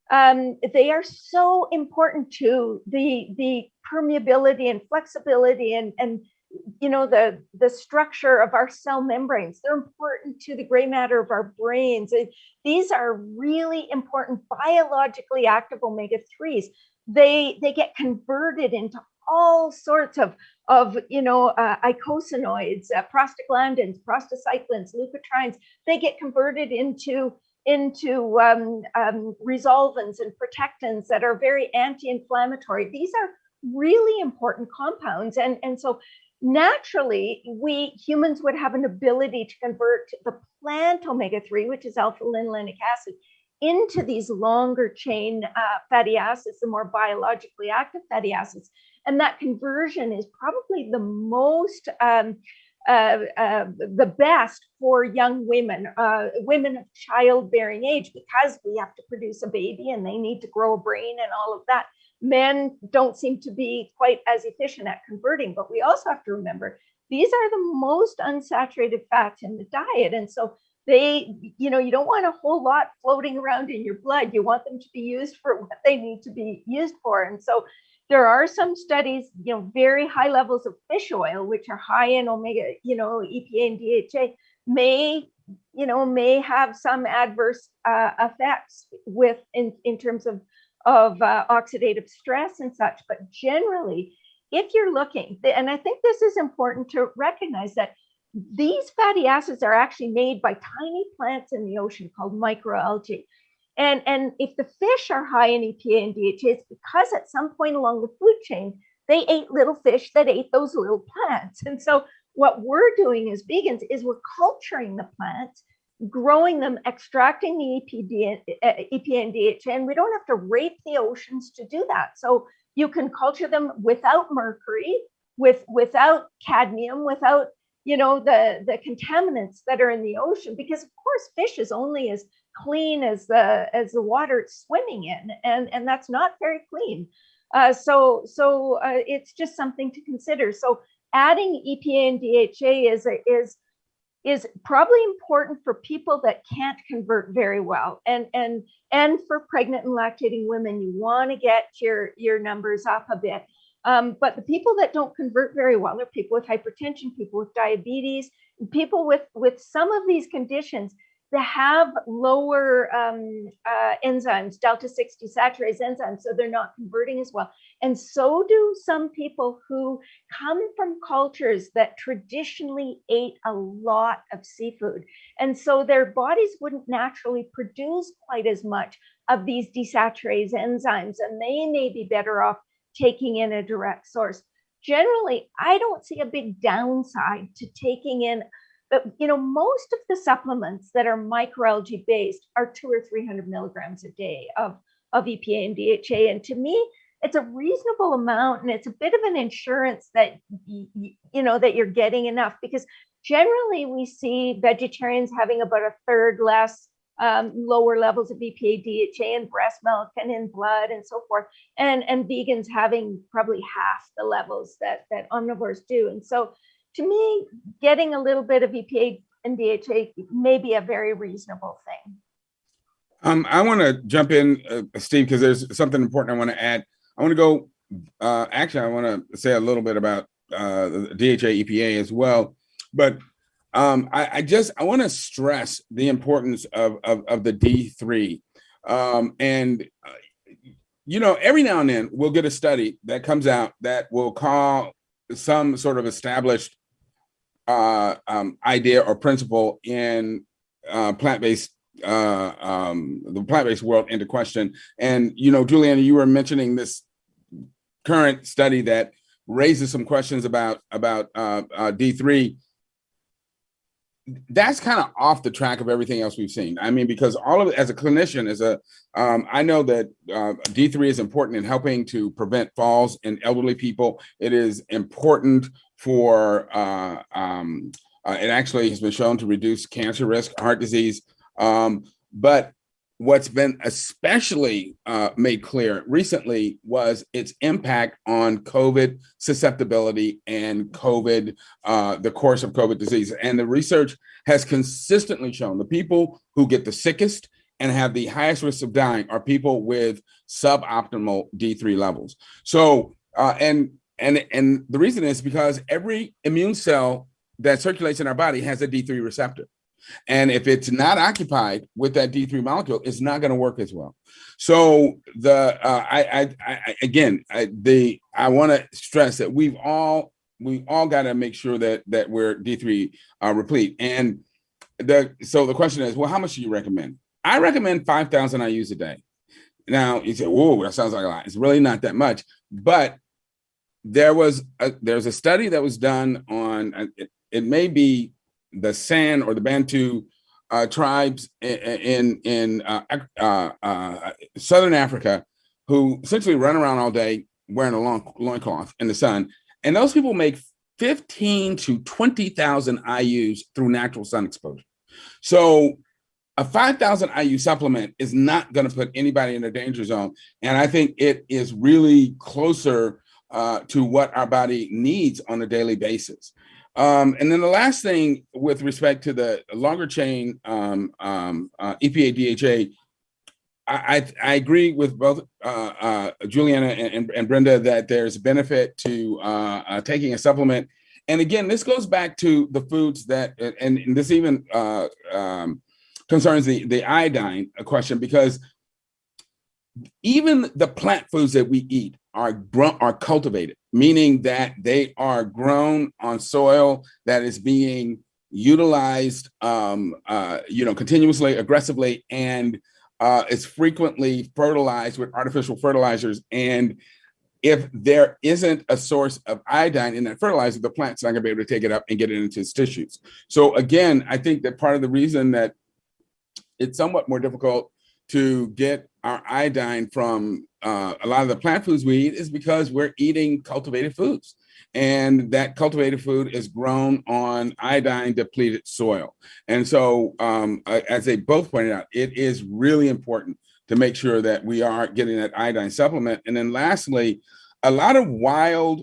they are so important to the permeability and flexibility and the structure of our cell membranes. They're important to the gray matter of our brains. These are really important biologically active omega-3s. They get converted into all sorts of eicosanoids, prostaglandins, prostacyclins, leukotrienes. They get converted into resolvins and protectants that are very anti-inflammatory. These are really important compounds, and so naturally, we humans would have an ability to convert the plant omega-3, which is alpha-linolenic acid, into these longer chain fatty acids, the more biologically active fatty acids. And that conversion is probably the most, the best for young women, women of childbearing age, because we have to produce a baby and they need to grow a brain and all of that. Men don't seem to be quite as efficient at converting, but we also have to remember these are the most unsaturated fats in the diet. And so they, you don't want a whole lot floating around in your blood. You want them to be used for what they need to be used for. And so there are some studies, very high levels of fish oil, which are high in omega, EPA and DHA, may have some adverse effects in terms of oxidative stress and such. But generally, if you're looking, and I think this is important to recognize, that these fatty acids are actually made by tiny plants in the ocean called microalgae. And if the fish are high in EPA and DHA, it's because at some point along the food chain, they ate little fish that ate those little plants. And so what we're doing as vegans is we're culturing the plants, growing them, extracting the EPA and DHA, and we don't have to rape the oceans to do that. So you can culture them without mercury, without cadmium, without the contaminants that are in the ocean, because of course fish is only as clean as the water it's swimming in, and that's not very clean. So it's just something to consider. So adding EPA and DHA is probably important for people that can't convert very well, and for pregnant and lactating women, you want to get your numbers up a bit. But the people that don't convert very well are people with hypertension, people with diabetes, people with some of these conditions that have lower enzymes, delta 6 desaturase enzymes, so they're not converting as well. And so do some people who come from cultures that traditionally ate a lot of seafood. And so their bodies wouldn't naturally produce quite as much of these desaturase enzymes, and they may be better off taking in a direct source. Generally, I don't see a big downside to taking in, most of the supplements that are microalgae based are 200 or 300 milligrams a day of EPA and DHA. And to me, it's a reasonable amount, and it's a bit of an insurance that, that you're getting enough, because generally we see vegetarians having about a third less lower levels of EPA, DHA in breast milk and in blood and so forth, and vegans having probably half the levels that omnivores do. And so to me, getting a little bit of EPA and DHA may be a very reasonable thing. I want to jump in, Steve, because there's something important I want to add. I want to go, I want to say a little bit about the DHA, EPA as well, but I want to stress the importance of the D3. Every now and then we'll get a study that comes out that will call some sort of established idea or principle in plant-based, the plant-based world into question. And, Julieanna, you were mentioning this current study that raises some questions about D3. That's kind of off the track of everything else we've seen. I mean, because all of it, as a clinician, I know that D3 is important in helping to prevent falls in elderly people. It is important for, it actually has been shown to reduce cancer risk, heart disease. But what's been especially made clear recently was its impact on COVID susceptibility and COVID, the course of COVID disease. And the research has consistently shown the people who get the sickest and have the highest risk of dying are people with suboptimal D3 levels. So, and And the reason is because every immune cell that circulates in our body has a D3 receptor. And if it's not occupied with that D3 molecule, it's not going to work as well. So I want to stress that we all got to make sure that we're D3 replete. And so the question is, well, how much do you recommend? I recommend 5,000 IUs a day. Now you say, whoa, that sounds like a lot. It's really not that much, but there's a study that was done on it may be the San or the Bantu tribes in Southern Africa, who essentially run around all day wearing a long loincloth in the sun. And those people make 15 to 20,000 IUs through natural sun exposure. So a 5,000 IU supplement is not going to put anybody in a danger zone. And I think it is really closer to what our body needs on a daily basis. And then the last thing with respect to the longer chain EPA DHA, I agree with both Julieanna and Brenda that there's benefit to taking a supplement. And again, this goes back to the foods that, and this even concerns the iodine question, because even the plant foods that we eat are cultivated, meaning that they are grown on soil that is being utilized, continuously, aggressively, and it's frequently fertilized with artificial fertilizers. And if there isn't a source of iodine in that fertilizer, the plant's not going to be able to take it up and get it into its tissues. So again, I think that part of the reason that it's somewhat more difficult to get our iodine from a lot of the plant foods we eat is because we're eating cultivated foods. And that cultivated food is grown on iodine depleted soil. And so, as they both pointed out, it is really important to make sure that we are getting that iodine supplement. And then lastly, a lot of wild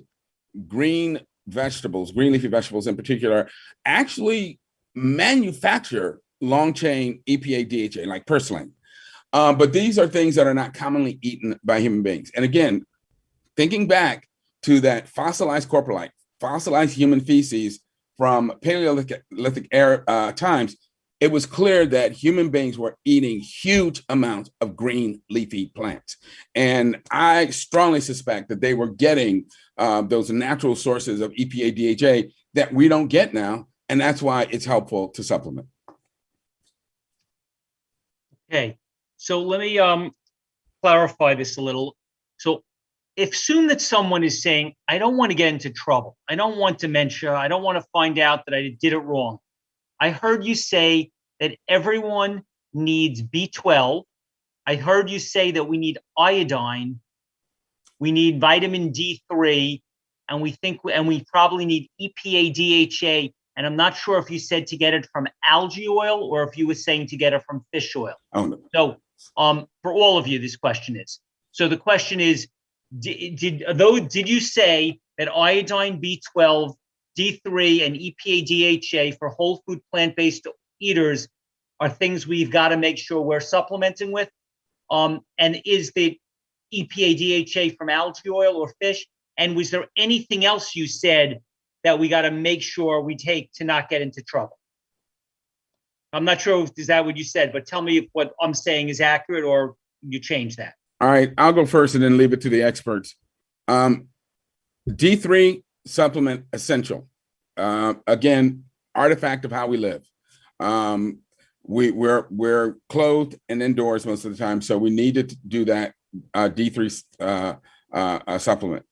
green vegetables, green leafy vegetables in particular, actually manufacture long chain EPA DHA, like purslane. But these are things that are not commonly eaten by human beings. And again, thinking back to that fossilized coprolite, fossilized human feces from Paleolithic era times, it was clear that human beings were eating huge amounts of green leafy plants. And I strongly suspect that they were getting those natural sources of EPA DHA that we don't get now. And that's why it's helpful to supplement. Okay, so let me clarify this a little. So assume that someone is saying, I don't want to get into trouble. I don't want dementia. I don't want to find out that I did it wrong. I heard you say that everyone needs B12. I heard you say that we need iodine. We need vitamin D3, and we probably need EPA DHA. And I'm not sure if you said to get it from algae oil or if you were saying to get it from fish oil. Oh, no. So for all of you, this question is. So the question is, did you say that iodine, B12, D3, and EPA DHA for whole food plant-based eaters are things we've got to make sure we're supplementing with? And is the EPA DHA from algae oil or fish? And was there anything else you said that we got to make sure we take to not get into trouble? I'm not sure if is that what you said, but tell me if what I'm saying is accurate or you change that. All right, I'll go first and then leave it to the experts. D3 supplement essential. Again, artifact of how we live. We're clothed and indoors most of the time, so we need to do that D3 supplement.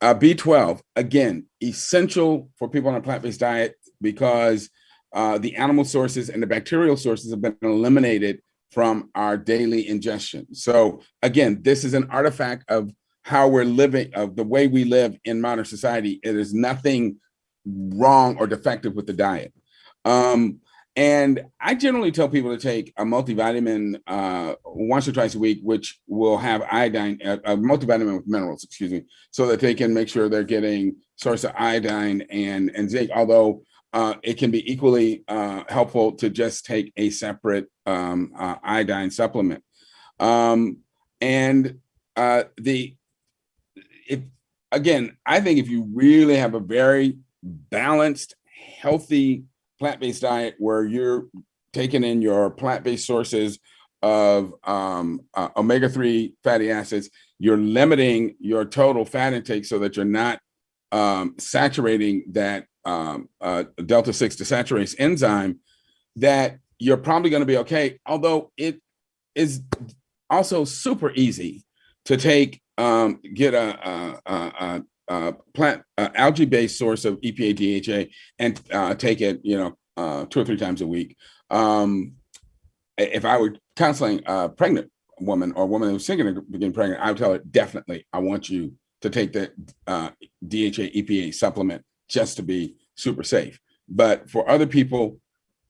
B12, again, essential for people on a plant-based diet because the animal sources and the bacterial sources have been eliminated from our daily ingestion. So again, this is an artifact of how we're living, of the way we live in modern society. It is nothing wrong or defective with the diet. And I generally tell people to take a multivitamin once or twice a week, which will have iodine, a multivitamin with minerals, excuse me, so that they can make sure they're getting source of iodine and zinc, although it can be equally helpful to just take a separate iodine supplement. again, I think if you really have a very balanced, healthy plant-based diet where you're taking in your plant-based sources of omega-3 fatty acids, you're limiting your total fat intake so that you're not saturating that delta-6 desaturase enzyme, that you're probably going to be okay. Although it is also super easy to take, get a plant algae-based source of EPA DHA and take it, 2 or 3 times a week. If I were counseling a pregnant woman or a woman who's thinking of getting pregnant, I would tell her, definitely, I want you to take the DHA EPA supplement just to be super safe. But for other people,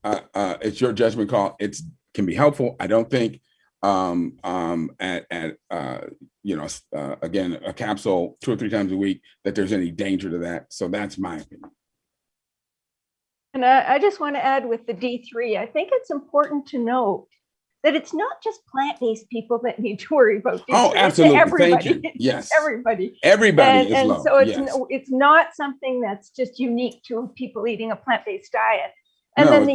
it's your judgment call. It can be helpful. I don't think again, a capsule 2 or 3 times a week, that there's any danger to that. So that's my opinion. And I just want to add with the D3, I think it's important to note that it's not just plant-based people that need to worry about D3. Oh, absolutely. Everybody. Thank you. Yes. Everybody. Everybody is and low. so it's not something that's just unique to people eating a plant-based diet. And then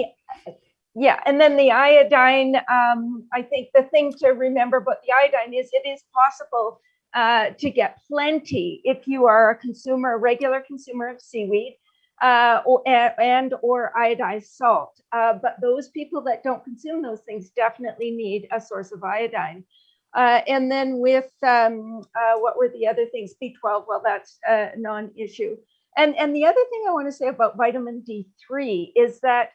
the iodine, I think the thing to remember about the iodine is it is possible to get plenty if you are a regular consumer of seaweed or iodized salt. But those people that don't consume those things definitely need a source of iodine. And then with what were the other things? B12, well, that's a non-issue. And the other thing I want to say about vitamin D3 is that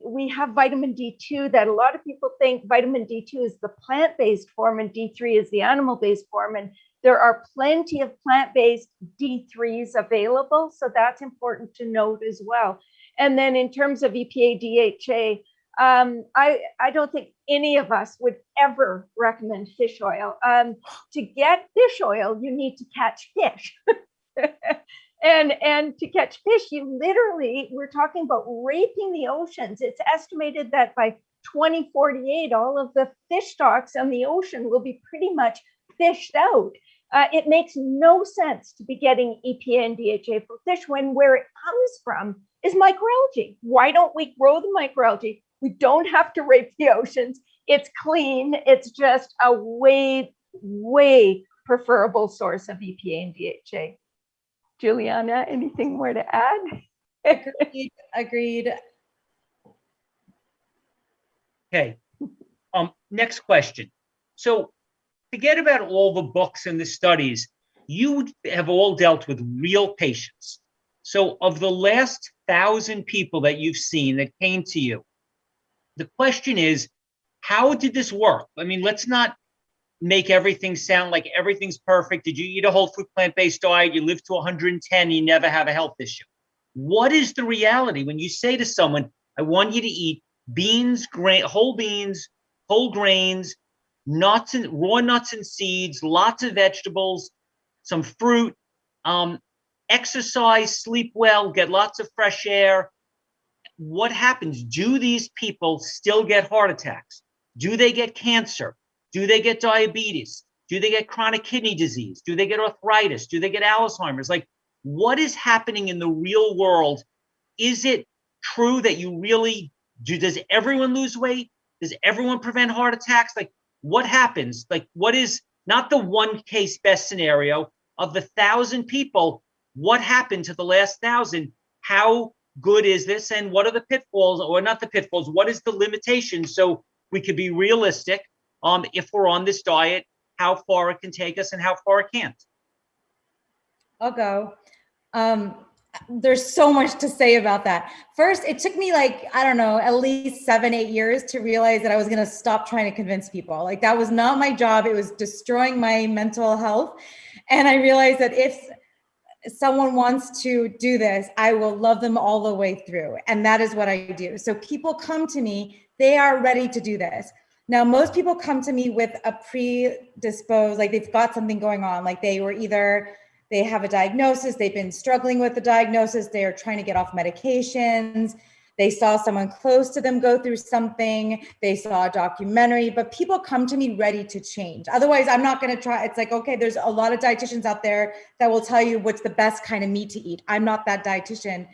we have vitamin D2 that a lot of people think vitamin D2 is the plant-based form and D3 is the animal-based form. And there are plenty of plant-based D3s available. So that's important to note as well. And then in terms of EPA DHA, I don't think any of us would ever recommend fish oil. To get fish oil, you need to catch fish. And to catch fish, we're talking about raping the oceans. It's estimated that by 2048, all of the fish stocks on the ocean will be pretty much fished out. It makes no sense to be getting EPA and DHA from fish when where it comes from is microalgae. Why don't we grow the microalgae? We don't have to rape the oceans. It's clean. It's just a way, way preferable source of EPA and DHA. Julieanna, anything more to add? Agreed. Okay. Next question. So forget about all the books and the studies. You have all dealt with real patients. So of the last 1,000 people that you've seen that came to you, the question is, how did this work? I mean, let's not make everything sound like everything's perfect. Did you eat a whole food plant-based diet? You live to 110, you never have a health issue. What is the reality when you say to someone, I want you to eat beans, whole grains, nuts and raw nuts and seeds, lots of vegetables, some fruit, exercise, sleep well, get lots of fresh air. What happens? Do these people still get heart attacks? Do they get cancer? Do they get diabetes? Do they get chronic kidney disease? Do they get arthritis? Do they get Alzheimer's? Like, what is happening in the real world? Is it true that you really do? Does everyone lose weight? Does everyone prevent heart attacks? Like, what happens? Like, what is not the one case best scenario of the 1,000 people? What happened to the last 1,000? How good is this? And what are the pitfalls, or not the pitfalls? What is the limitation? So we could be realistic. If we're on this diet, how far it can take us and how far it can't. I'll go. There's so much to say about that. First, it took me at least 7-8 years to realize that I was going to stop trying to convince people. Like, that was not my job. It was destroying my mental health. And I realized that if someone wants to do this, I will love them all the way through. And that is what I do. So people come to me, they are ready to do this. Now, most people come to me with a predisposed, like they've got something going on. Like they have a diagnosis, they've been struggling with the diagnosis, they are trying to get off medications, They saw someone close to them go through something. They saw a documentary, but people come to me ready to change. Otherwise, I'm not going to try. It's like, okay, there's a lot of dietitians out there that will tell you what's the best kind of meat to eat. I'm not that dietitian.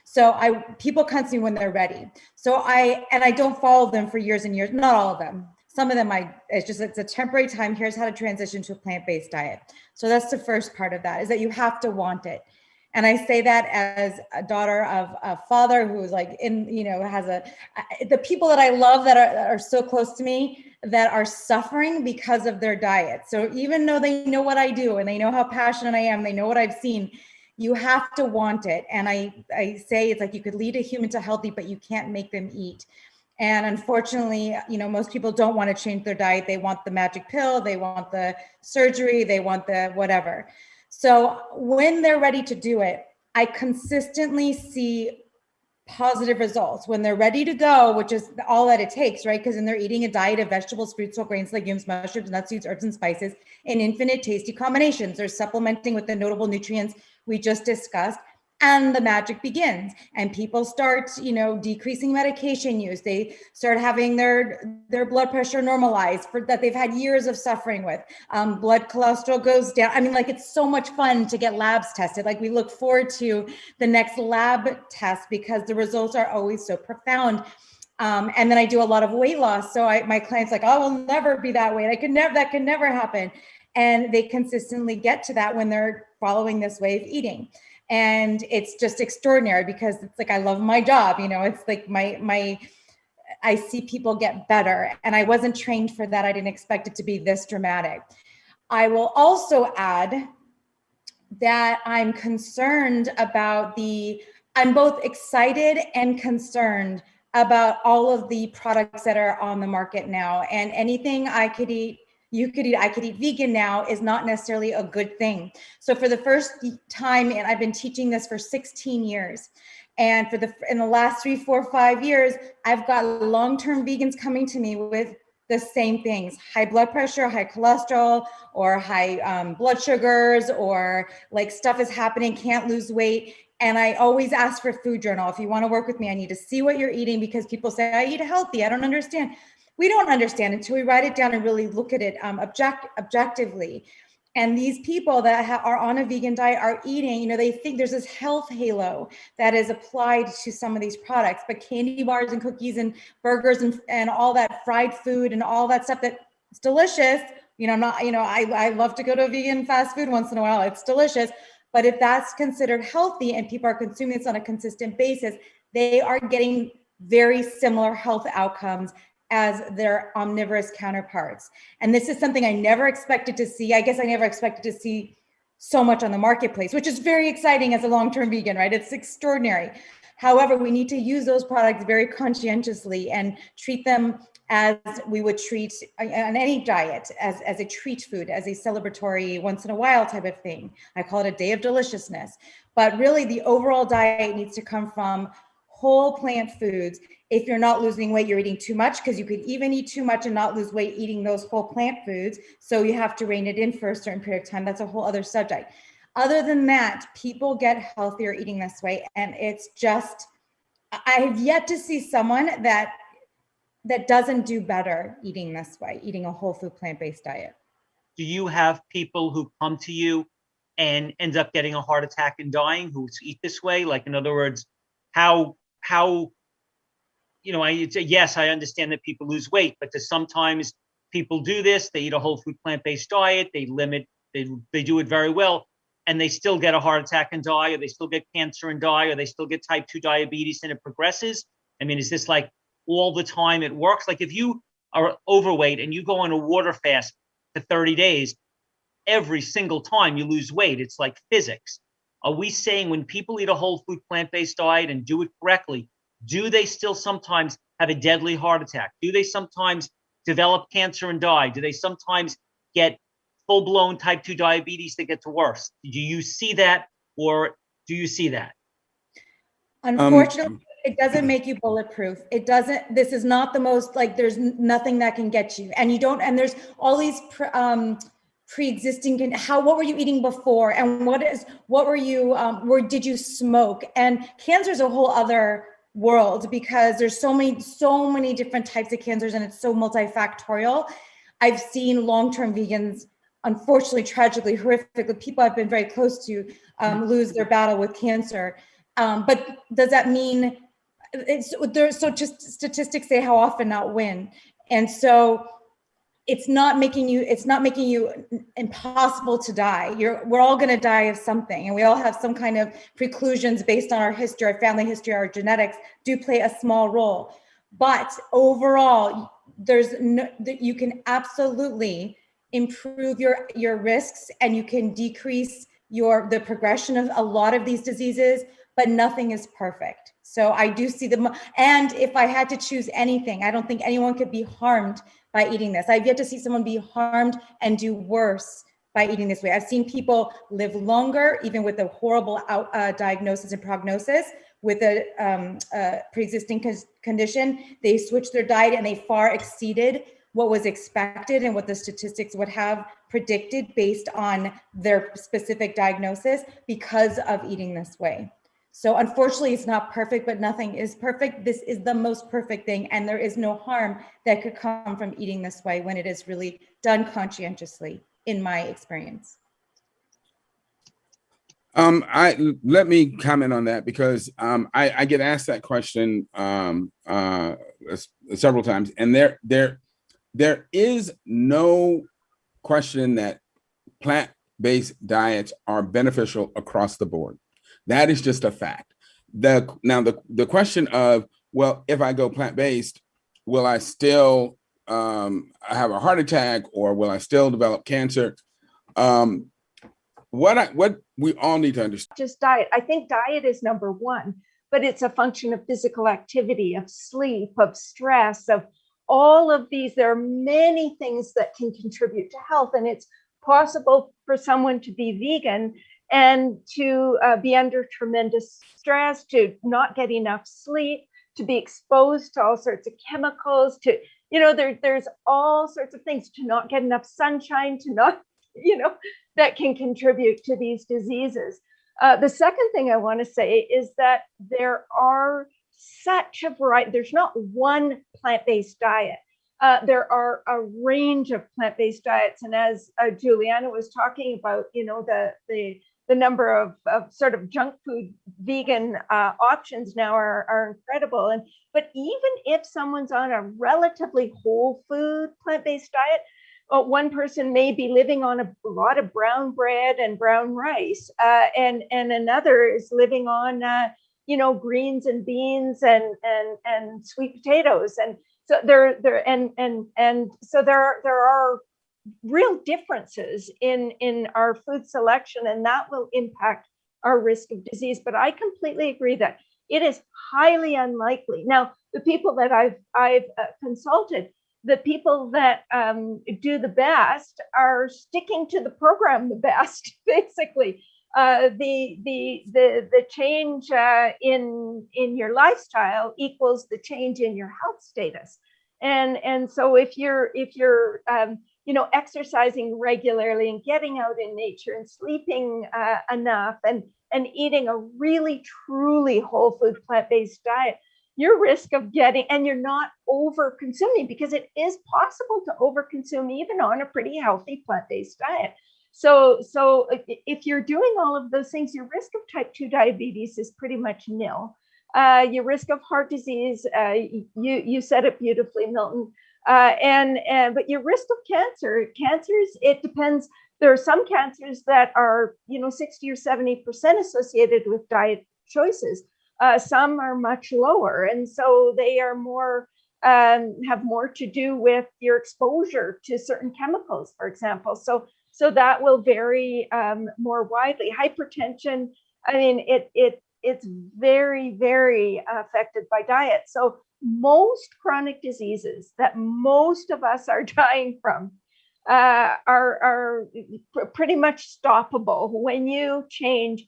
So people come to me when they're ready. So I don't follow them for years and years. Not all of them. Some of them it's a temporary time. Here's how to transition to a plant-based diet. So that's the first part of that, is that you have to want it. And I say that as a daughter of a father who's like the people that I love that are so close to me that are suffering because of their diet. So even though they know what I do and they know how passionate I am, they know what I've seen, you have to want it. And I say it's like you could lead a human to healthy, but you can't make them eat. And unfortunately, most people don't want to change their diet. They want the magic pill, they want the surgery, they want the whatever. So when they're ready to do it, I consistently see positive results. When they're ready to go, which is all that it takes, right? Because then they're eating a diet of vegetables, fruits, whole grains, legumes, mushrooms, nuts, seeds, herbs, and spices in infinite tasty combinations. They're supplementing with the notable nutrients we just discussed. And the magic begins, and people start, decreasing medication use. They start having their blood pressure normalized that they've had years of suffering with. Blood cholesterol goes down. I mean, like, it's so much fun to get labs tested. Like, we look forward to the next lab test because the results are always so profound. And then I do a lot of weight loss. So my clients like, oh, I'll never be that weight. That could never happen. And they consistently get to that when they're following this way of eating. And it's just extraordinary because it's like, I love my job. It's like I see people get better, and I wasn't trained for that. I didn't expect it to be this dramatic. I will also add that I'm concerned about I'm both excited and concerned about all of the products that are on the market now, and anything I could eat, you could eat, I could eat vegan now is not necessarily a good thing. So for the first time, and I've been teaching this for 16 years, and in the last 3, 4, 5 years, I've got long-term vegans coming to me with the same things: high blood pressure, high cholesterol, or high blood sugars, or like stuff is happening, can't lose weight. And I always ask for food journal. If you want to work with me, I need to see what you're eating, because people say, I eat healthy, I don't understand. We don't understand until we write it down and really look at it objectively. And these people that are on a vegan diet are eating, they think there's this health halo that is applied to some of these products, but candy bars and cookies and burgers and all that fried food and all that stuff that's delicious. I love to go to a vegan fast food once in a while. It's delicious. But if that's considered healthy and people are consuming this on a consistent basis, they are getting very similar health outcomes as their omnivorous counterparts. And this is something I never expected to see. I guess I never expected to see so much on the marketplace, which is very exciting as a long-term vegan, right? It's extraordinary. However, we need to use those products very conscientiously and treat them as we would treat on any diet, as a treat food, as a celebratory once in a while type of thing. I call it a day of deliciousness. But really, the overall diet needs to come from whole plant foods. If you're not losing weight, you're eating too much, because you could even eat too much and not lose weight eating those whole plant foods. So you have to rein it in for a certain period of time. That's a whole other subject. Other than that, people get healthier eating this way. And it's just, I have yet to see someone that doesn't do better eating this way, eating a whole food plant-based diet. Do you have people who come to you and end up getting a heart attack and dying who eat this way? Like, in other words, how yes, I understand that people lose weight, but sometimes people do this, they eat a whole food plant-based diet, they do it very well, and they still get a heart attack and die, or they still get cancer and die, or they still get type 2 diabetes and it progresses? I mean, is this like all the time it works? Like, if you are overweight and you go on a water fast for 30 days, every single time you lose weight, it's like physics. Are we saying when people eat a whole food plant-based diet and do it correctly, do they still sometimes have a deadly heart attack? Do they sometimes develop cancer and die? Do they sometimes get full-blown type 2 diabetes that gets worse? Do you see that, or do you see that? Unfortunately, it doesn't make you bulletproof. It doesn't. This is not the most, like, there's nothing that can get you. And you don't, and there's all these pre-existing, what were you eating before? And what were you, did you smoke? And cancer is a whole other world because there's so many different types of cancers and it's so multifactorial. I've seen long-term vegans, unfortunately, tragically, horrifically, people I've been very close to lose their battle with cancer. But does that mean just statistics say how often not when? And so it's not making you impossible to die. We're all going to die of something, and we all have some kind of preclusions based on our history, our family history, our genetics do play a small role. But overall, you can absolutely improve your risks, and you can decrease the progression of a lot of these diseases, but nothing is perfect. So I do see and if I had to choose anything, I don't think anyone could be harmed by eating this. I've yet to see someone be harmed and do worse by eating this way. I've seen people live longer, even with a horrible diagnosis and prognosis with a pre-existing condition. They switched their diet and they far exceeded what was expected and what the statistics would have predicted based on their specific diagnosis because of eating this way. So unfortunately, it's not perfect, but nothing is perfect. This is the most perfect thing, and there is no harm that could come from eating this way when it is really done conscientiously, in my experience. Let me comment on that because I get asked that question several times, and there is no question that plant-based diets are beneficial across the board. That is just a fact. The question of, well, if I go plant-based, will I still have a heart attack or will I still develop cancer? What we all need to understand. Just diet. I think diet is number one, but it's a function of physical activity, of sleep, of stress, of all of these. There are many things that can contribute to health, and it's possible for someone to be vegan and to be under tremendous stress, to not get enough sleep, to be exposed to all sorts of chemicals, to, there's all sorts of things, to not get enough sunshine, to not, that can contribute to these diseases. The second thing I want to say is that there are such a variety, there's not one plant-based diet. There are a range of plant-based diets. And as Julieanna was talking about, the number of sort of junk food vegan options now are incredible. But even if someone's on a relatively whole food plant-based diet, one person may be living on a lot of brown bread and brown rice, and another is living on greens and beans and sweet potatoes. And so there are real differences in our food selection, and that will impact our risk of disease. But I completely agree that it is highly unlikely. Now, the people that I've consulted, the people that do the best are sticking to the program the best, basically. The change in your lifestyle equals the change in your health status. And so if you're exercising regularly and getting out in nature and sleeping enough and eating a really, truly whole food plant-based diet, your risk of getting, and you're not over consuming, because it is possible to over consume even on a pretty healthy plant-based diet. So if you're doing all of those things, your risk of type 2 diabetes is pretty much nil. Your risk of heart disease, you said it beautifully, Milton. But your risk of cancers, it depends. There are some cancers that are, 60 or 70% associated with diet choices. Some are much lower. And so they are more, have more to do with your exposure to certain chemicals, for example. So that will vary more widely. Hypertension, I mean, it's very, very affected by diet. So most chronic diseases that most of us are dying from are pretty much stoppable when you change,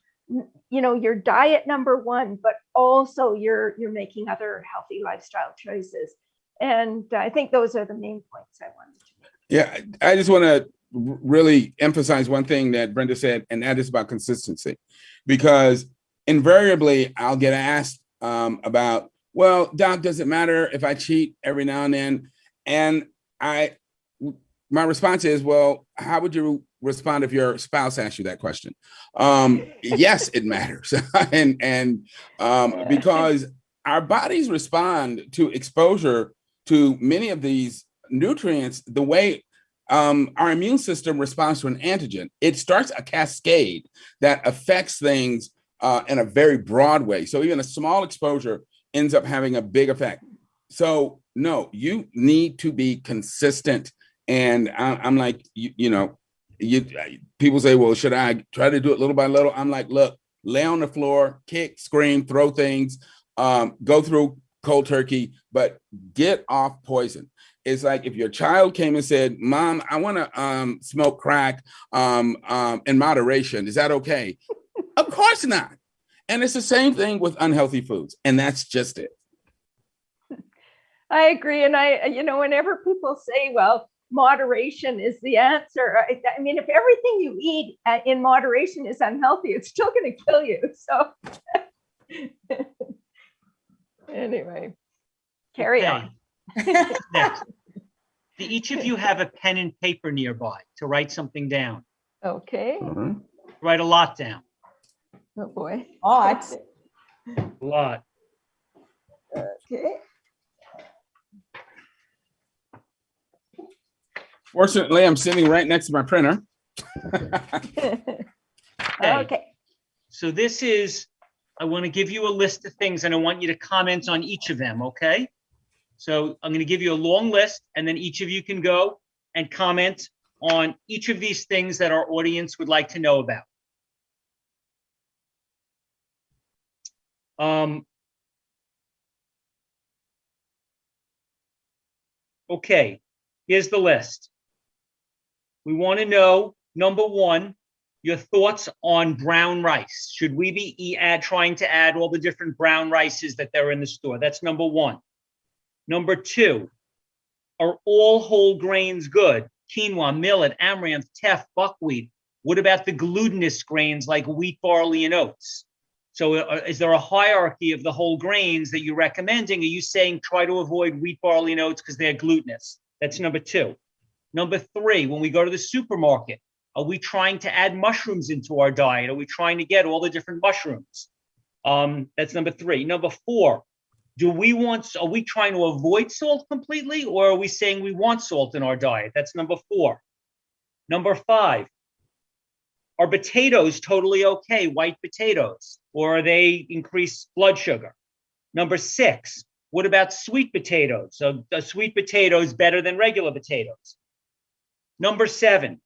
your diet, number one, but also you're making other healthy lifestyle choices. And I think those are the main points I wanted to make. Yeah, I just want to really emphasize one thing that Brenda said, and that is about consistency, because invariably I'll get asked about, well, doc, does it matter if I cheat every now and then? And my response is, well, how would you respond if your spouse asked you that question? Yes, it matters. and because our bodies respond to exposure to many of these nutrients the way our immune system responds to an antigen. It starts a cascade that affects things in a very broad way. So even a small exposure ends up having a big effect. So no, you need to be consistent. And I'm like, people say, well, should I try to do it little by little? I'm like, look, lay on the floor, kick, scream, throw things, go through cold turkey, but get off poison. It's like if your child came and said, Mom, I want to smoke crack in moderation. Is that okay? Of course not. And it's the same thing with unhealthy foods. And that's just it. I agree. And whenever people say, well, moderation is the answer. I mean, if everything you eat in moderation is unhealthy, it's still going to kill you. So anyway, carry on. Next. Do each of you have a pen and paper nearby to write something down? Okay. Mm-hmm. Write a lot down. Oh boy. Lot. A lot. Okay. Fortunately, I'm sitting right next to my printer. Okay. So this is, I want to give you a list of things and I want you to comment on each of them, okay? So I'm going to give you a long list and then each of you can go and comment on each of these things that our audience would like to know about. Okay, here's the list. We want to know, number one, your thoughts on brown rice. Should we be trying to add all the different brown rices that there are in the store? That's number one. Number two, are all whole grains good? Quinoa, millet, amaranth, teff, buckwheat. What about the glutinous grains like wheat, barley, and oats? So is there a hierarchy of the whole grains that you're recommending? Are you saying try to avoid wheat, barley, and oats because they're glutinous? That's number two. Number three, when we go to the supermarket, are we trying to add mushrooms into our diet? Are we trying to get all the different mushrooms? That's number three. Number four, are we trying to avoid salt completely, or are we saying we want salt in our diet? That's number four. Number five, are potatoes totally okay, white potatoes, or are they increased blood sugar? Number six, what about sweet potatoes? So are sweet potatoes better than regular potatoes? Number seven,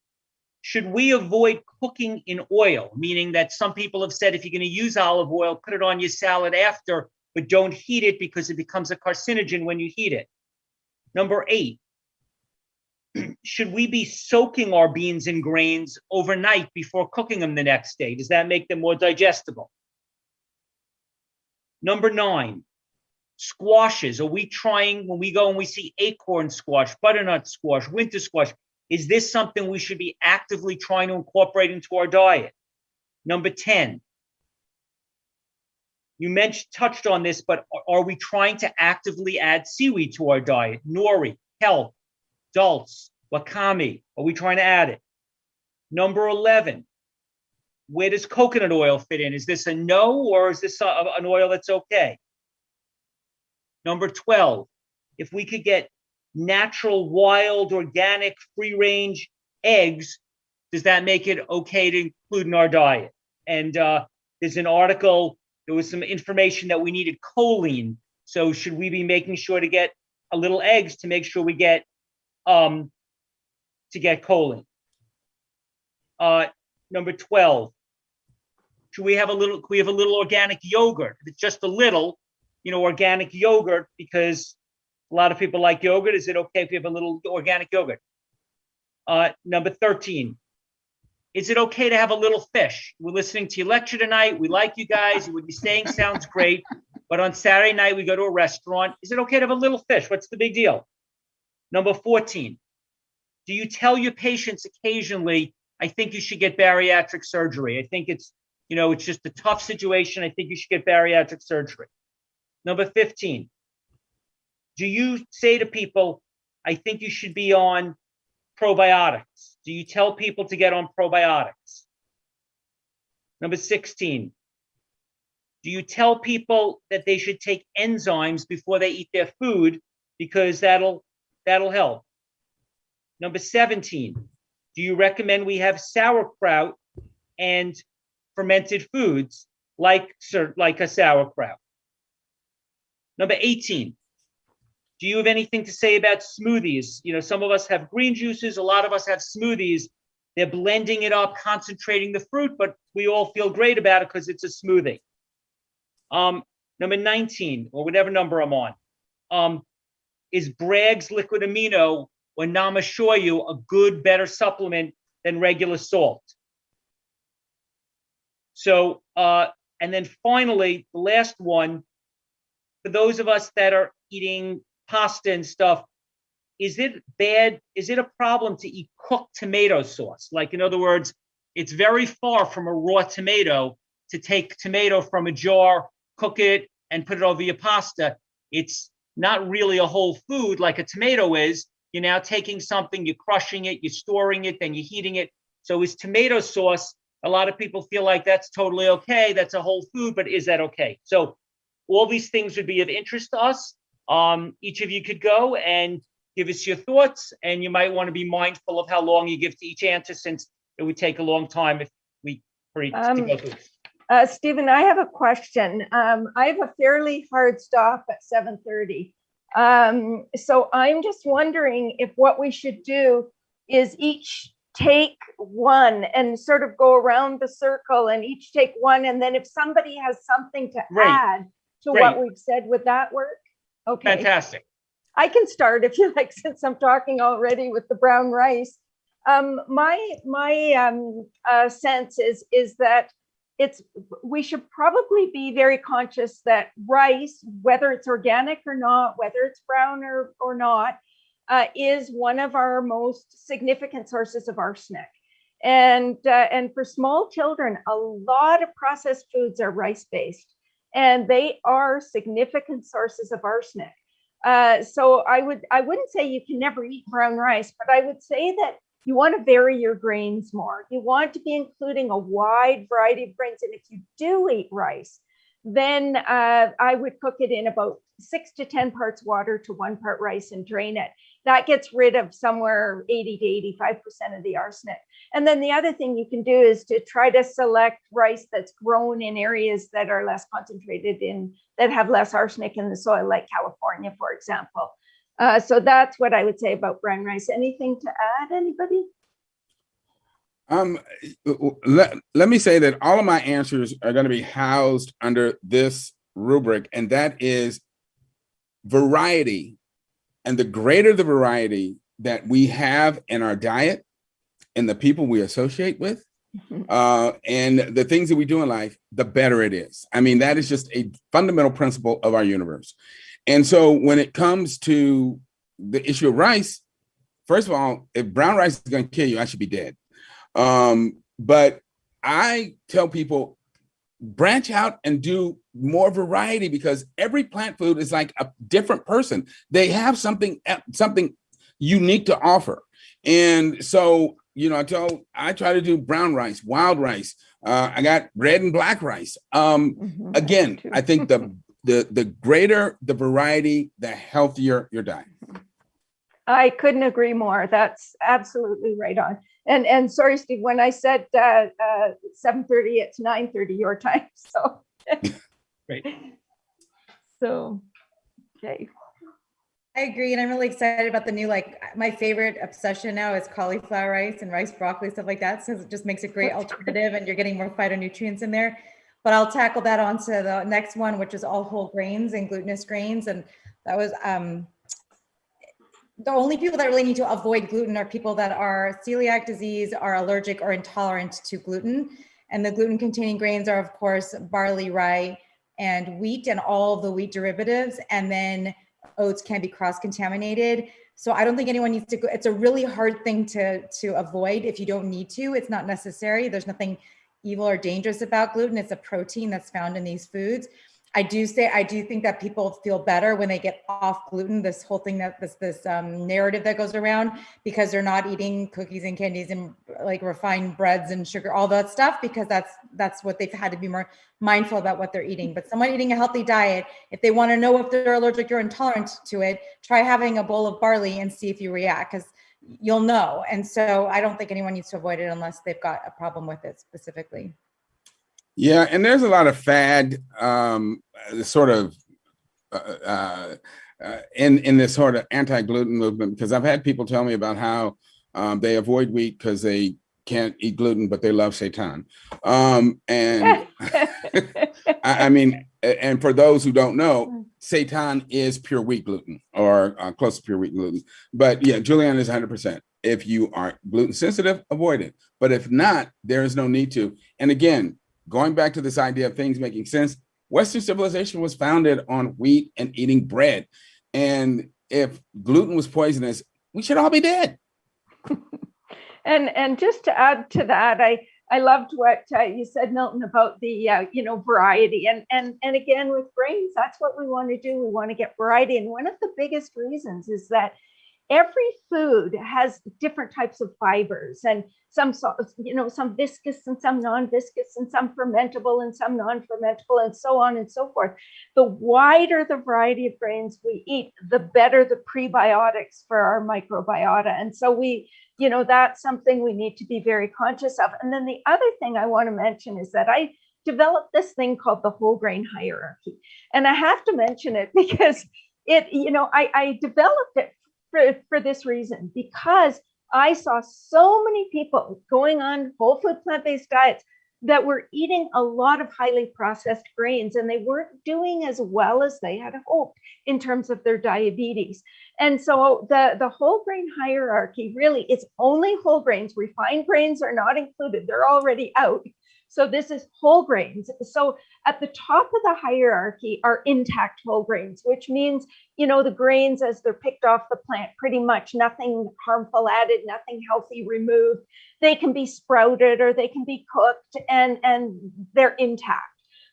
should we avoid cooking in oil? Meaning that some people have said if you're going to use olive oil, put it on your salad after, but don't heat it because it becomes a carcinogen when you heat it. Number eight, should we be soaking our beans and grains overnight before cooking them the next day? Does that make them more digestible? Number nine, squashes. Are we trying, when we go and we see acorn squash, butternut squash, winter squash, is this something we should be actively trying to incorporate into our diet? Number 10, you touched on this, but are we trying to actively add seaweed to our diet? Nori, kelp, dulse, wakame, are we trying to add it? Number 11, where does coconut oil fit in? Is this a no, or is this an oil that's okay? Number 12, if we could get natural, wild, organic, free-range eggs, does that make it okay to include in our diet? And there's an article, there was some information that we needed choline. So should we be making sure to get a little eggs to make sure we get choline? Number 12, can we have a little organic yogurt? If it's just a little, organic yogurt, because a lot of people like yogurt. Is it okay if you have a little organic yogurt? Number 13, is it okay to have a little fish? We're listening to your lecture tonight. We like you guys. What you're saying sounds great. But on Saturday night, we go to a restaurant. Is it okay to have a little fish? What's the big deal? Number 14, do you tell your patients occasionally, I think you should get bariatric surgery? I think it's just a tough situation. I think you should get bariatric surgery. Number 15, do you say to people, I think you should be on probiotics? Do you tell people to get on probiotics? Number 16, do you tell people that they should take enzymes before they eat their food because that'll help? Number 17, do you recommend we have sauerkraut and fermented foods like a sauerkraut? Number 18, do you have anything to say about smoothies? You know, some of us have green juices, a lot of us have smoothies. They're blending it up, concentrating the fruit, but we all feel great about it because it's a smoothie. Number 19, or whatever number I'm on, is Bragg's liquid amino or Namashoyu a good, better supplement than regular salt? So, and then finally, the last one, for those of us that are eating pasta and stuff, is it bad? Is it a problem to eat cooked tomato sauce? Like, in other words, it's very far from a raw tomato to take tomato from a jar, cook it, and put it over your pasta. It's not really a whole food like a tomato is. You're now taking something, you're crushing it, you're storing it, then you're heating it. So is tomato sauce, a lot of people feel like that's totally okay. That's a whole food, but is that okay? So all these things would be of interest to us. Each of you could go and give us your thoughts, and you might want to be mindful of how long you give to each answer, since it would take a long time if we for each to go through. Stephen, I have a question. I have a fairly hard stop at 7:30. So I'm just wondering if what we should do is each take one and sort of go around the circle and each take one. And then if somebody has something to add to what we've said, would that work? Okay. Fantastic. I can start if you like, since I'm talking already with the brown rice. My sense is that we should probably be very conscious that rice, whether it's organic or not, whether it's brown or not, is one of our most significant sources of arsenic. And for small children, a lot of processed foods are rice-based, and they are significant sources of arsenic. So I wouldn't say you can never eat brown rice, but I would say that you want to vary your grains more. You want to be including a wide variety of grains. And if you do eat rice, then I would cook it in about 6 to 10 parts water to 1 part rice and drain it. That gets rid of somewhere 80 to 85% of the arsenic. And then the other thing you can do is to try to select rice that's grown in areas that are less concentrated that have less arsenic in the soil, like California, for example. So that's what I would say about brown rice. Anything to add, anybody? Let me say that all of my answers are going to be housed under this rubric, and that is variety. And the greater the variety that we have in our diet and the people we associate with, and the things that we do in life, the better it is. I mean, that is just a fundamental principle of our universe. And so when it comes to the issue of rice, first of all, if brown rice is going to kill you, I should be dead. But I tell people, branch out and do more variety, because every plant food is like a different person. They have something unique to offer. And so, you know, I try to do brown rice, wild rice. I got red and black rice. Again, I think the greater the variety, the healthier your diet. I couldn't agree more. That's absolutely right on. And sorry, Steve, when I said 7:30, it's 9:30 your time. So great. So okay. I agree, and I'm really excited about the new, like, my favorite obsession now is cauliflower rice and rice broccoli, stuff like that, since it just makes a great alternative and you're getting more phytonutrients in there. But I'll tackle that onto the next one, which is all whole grains and glutinous grains. And that was the only people that really need to avoid gluten are people that are celiac disease, are allergic or intolerant to gluten. And the gluten containing grains are, of course, barley, rye, and wheat, and all of the wheat derivatives. And then oats can be cross-contaminated. So I don't think anyone needs to go. It's a really hard thing to avoid if you don't need to. It's not necessary. There's nothing evil or dangerous about gluten. It's a protein that's found in these foods. I do think that people feel better when they get off gluten, this whole thing that this narrative that goes around, because they're not eating cookies and candies and like refined breads and sugar, all that stuff, because that's what they've had to be more mindful about what they're eating. But someone eating a healthy diet, if they want to know if they're allergic or intolerant to it, try having a bowl of barley and see if you react, because you'll know. And so I don't think anyone needs to avoid it unless they've got a problem with it specifically. Yeah, and there's a lot of fad sort of in this sort of anti-gluten movement, because I've had people tell me about how they avoid wheat because they can't eat gluten, but they love seitan. And I mean, and for those who don't know, seitan is pure wheat gluten, or close to pure wheat gluten. But yeah, Julieanna is 100%. If you are gluten sensitive, avoid it. But if not, there is no need to. And again, going back to this idea of things making sense, Western civilization was founded on wheat and eating bread. And if gluten was poisonous, we should all be dead. And just to add to that, I loved what you said, Milton, about the variety. And again, with grains, that's what we want to do. We want to get variety. And one of the biggest reasons is that every food has different types of fibers, and some viscous and some non-viscous, and some fermentable and some non-fermentable, and so on and so forth. The wider the variety of grains we eat, the better the prebiotics for our microbiota. And so that's something we need to be very conscious of. And then the other thing I want to mention is that I developed this thing called the whole grain hierarchy. And I have to mention it because I developed it for this reason, because I saw so many people going on whole food plant-based diets that were eating a lot of highly processed grains, and they weren't doing as well as they had hoped in terms of their diabetes. And so the whole grain hierarchy really is only whole grains. Refined grains are not included. They're already out. So this is whole grains. So at the top of the hierarchy are intact whole grains, which means, the grains as they're picked off the plant, pretty much nothing harmful added, nothing healthy removed. They can be sprouted or they can be cooked, and they're intact.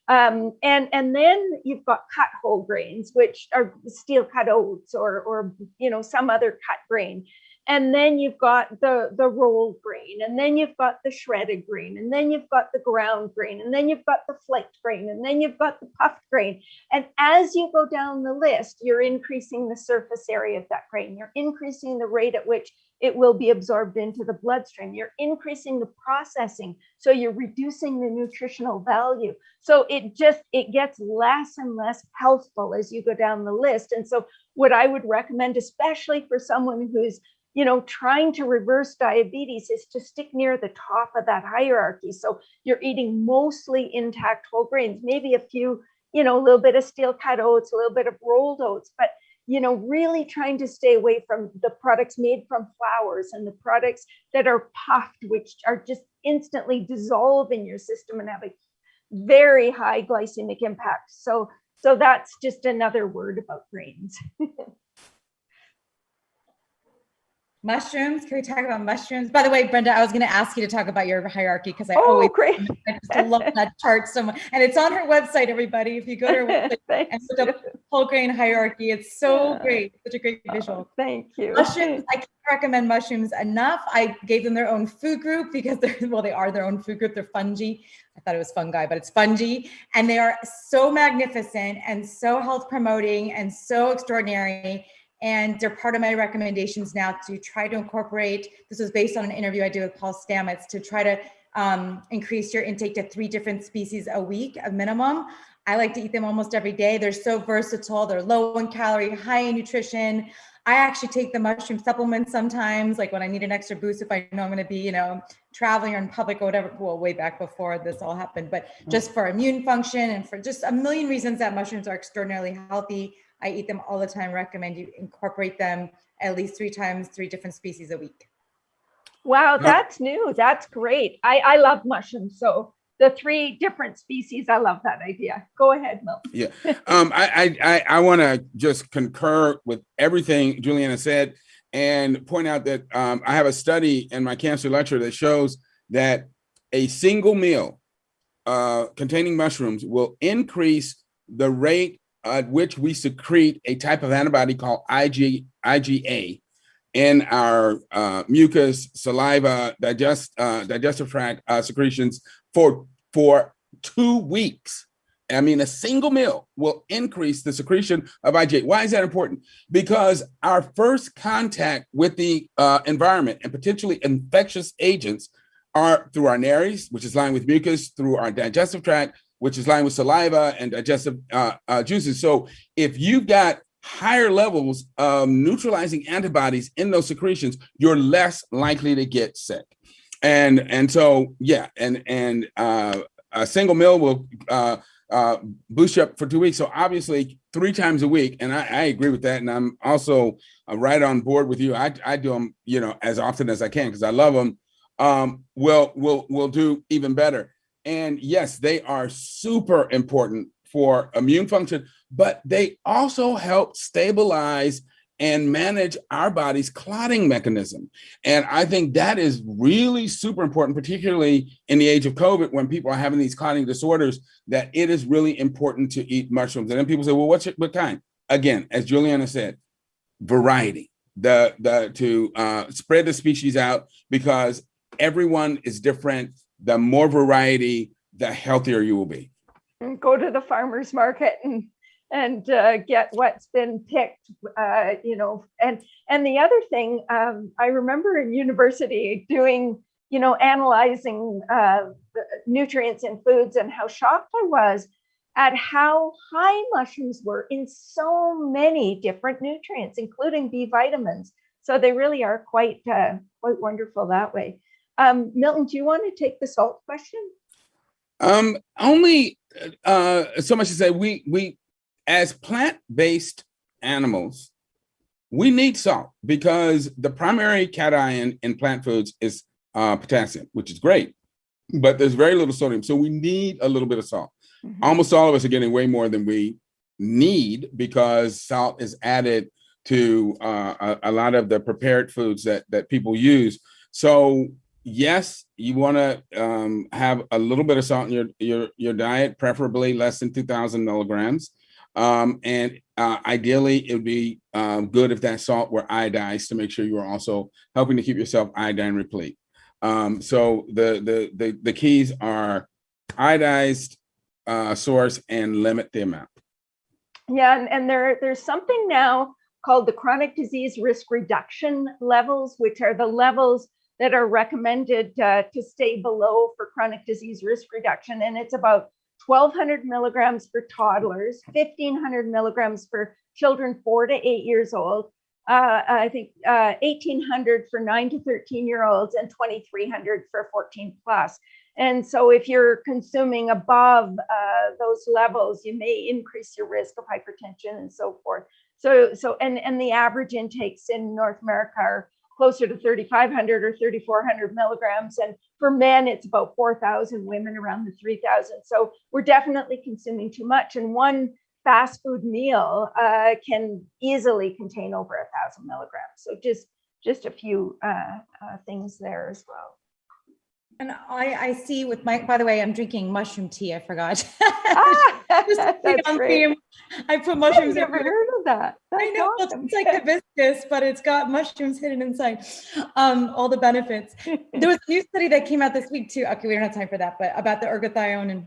And then you've got cut whole grains, which are steel cut oats or some other cut grain. And then you've got the rolled grain, and then you've got the shredded grain, and then you've got the ground grain, and then you've got the flaked grain, and then you've got the puffed grain. And as you go down the list, you're increasing the surface area of that grain. You're increasing the rate at which it will be absorbed into the bloodstream. You're increasing the processing. So you're reducing the nutritional value. So it gets less and less healthful as you go down the list. And so what I would recommend, especially for someone who's trying to reverse diabetes, is to stick near the top of that hierarchy. So you're eating mostly intact whole grains, maybe a few, a little bit of steel cut oats, a little bit of rolled oats, but, really trying to stay away from the products made from flours and the products that are puffed, which are just instantly dissolve in your system and have a very high glycemic impact. So that's just another word about grains. Mushrooms. Can we talk about mushrooms? By the way, Brenda, I was going to ask you to talk about your hierarchy, because I just love that chart so much. And it's on her website, everybody. If you go to her website and look up whole grain hierarchy, it's so great. Such a great visual. Thank you. Mushrooms, I can't recommend mushrooms enough. I gave them their own food group because they are their own food group. They're fungi. I thought it was fungi, but it's fungi. And they are so magnificent and so health promoting and so extraordinary. And they're part of my recommendations now to try to incorporate. This was based on an interview I did with Paul Stamets, to try to increase your intake to 3 different species a week, a minimum. I like to eat them almost every day. They're so versatile. They're low in calorie, high in nutrition. I actually take the mushroom supplements sometimes, like when I need an extra boost, if I know I'm going to be, traveling or in public or whatever. Well, way back before this all happened, but just for immune function and for just a million reasons that mushrooms are extraordinarily healthy. I eat them all the time. Recommend you incorporate them at least 3 times, 3 different species a week. Wow, that's new. That's great. I love mushrooms. So the 3 different species, I love that idea. Go ahead, Mel. Yeah, I want to just concur with everything Julieanna said and point out that I have a study in my cancer lecture that shows that a single meal containing mushrooms will increase the rate at which we secrete a type of antibody called IgA in our mucus, saliva, digestive tract secretions for 2 weeks. I mean, a single meal will increase the secretion of IgA. Why is that important? Because our first contact with the environment and potentially infectious agents are through our nares, which is lined with mucus, through our digestive tract, which is lined with saliva and digestive juices. So if you've got higher levels of neutralizing antibodies in those secretions, you're less likely to get sick. And so, yeah, and a single meal will boost you up for 2 weeks. So obviously 3 times a week. And I agree with that. And I'm also right on board with you. I do them, as often as I can, because I love them. We'll do even better. And yes, they are super important for immune function, but they also help stabilize and manage our body's clotting mechanism. And I think that is really super important, particularly in the age of COVID, when people are having these clotting disorders, that it is really important to eat mushrooms. And then people say, well, what kind? Again, as Julieanna said, variety, to spread the species out, because everyone is different. The more variety, the healthier you will be. And go to the farmer's market and get what's been picked, And the other thing, I remember in university doing, analyzing nutrients in foods, and how shocked I was at how high mushrooms were in so many different nutrients, including B vitamins. So they really are quite wonderful that way. Milton, do you want to take the salt question? Only so much to say, we as plant-based animals, we need salt, because the primary cation in plant foods is potassium, which is great, but there's very little sodium. So we need a little bit of salt. Mm-hmm. Almost all of us are getting way more than we need, because salt is added to a lot of the prepared foods that people use. So yes, you want to have a little bit of salt in your diet, preferably less than 2,000 milligrams. And ideally, it would be good if that salt were iodized, to make sure you are also helping to keep yourself iodine replete. So the keys are iodized source and limit the amount. Yeah, and there's something now called the chronic disease risk reduction levels, which are the levels that are recommended to stay below for chronic disease risk reduction. And it's about 1,200 milligrams for toddlers, 1,500 milligrams for children 4 to 8 years old, I think 1,800 for 9 to 13-year-olds, and 2,300 for 14 plus. And so if you're consuming above those levels, you may increase your risk of hypertension and so forth. So the average intakes in North America are closer to 3,500 or 3,400 milligrams. And for men, it's about 4,000, women around the 3,000. So we're definitely consuming too much. And one fast food meal can easily contain over 1,000 milligrams. So just a few things there as well. And I see with my, by the way, I'm drinking mushroom tea. I forgot. That's great. I put mushrooms. I've never heard of that. I know, awesome. It's like hibiscus, but it's got mushrooms hidden inside. All the benefits. There was a new study that came out this week too. Okay, we don't have time for that, but about the ergothione and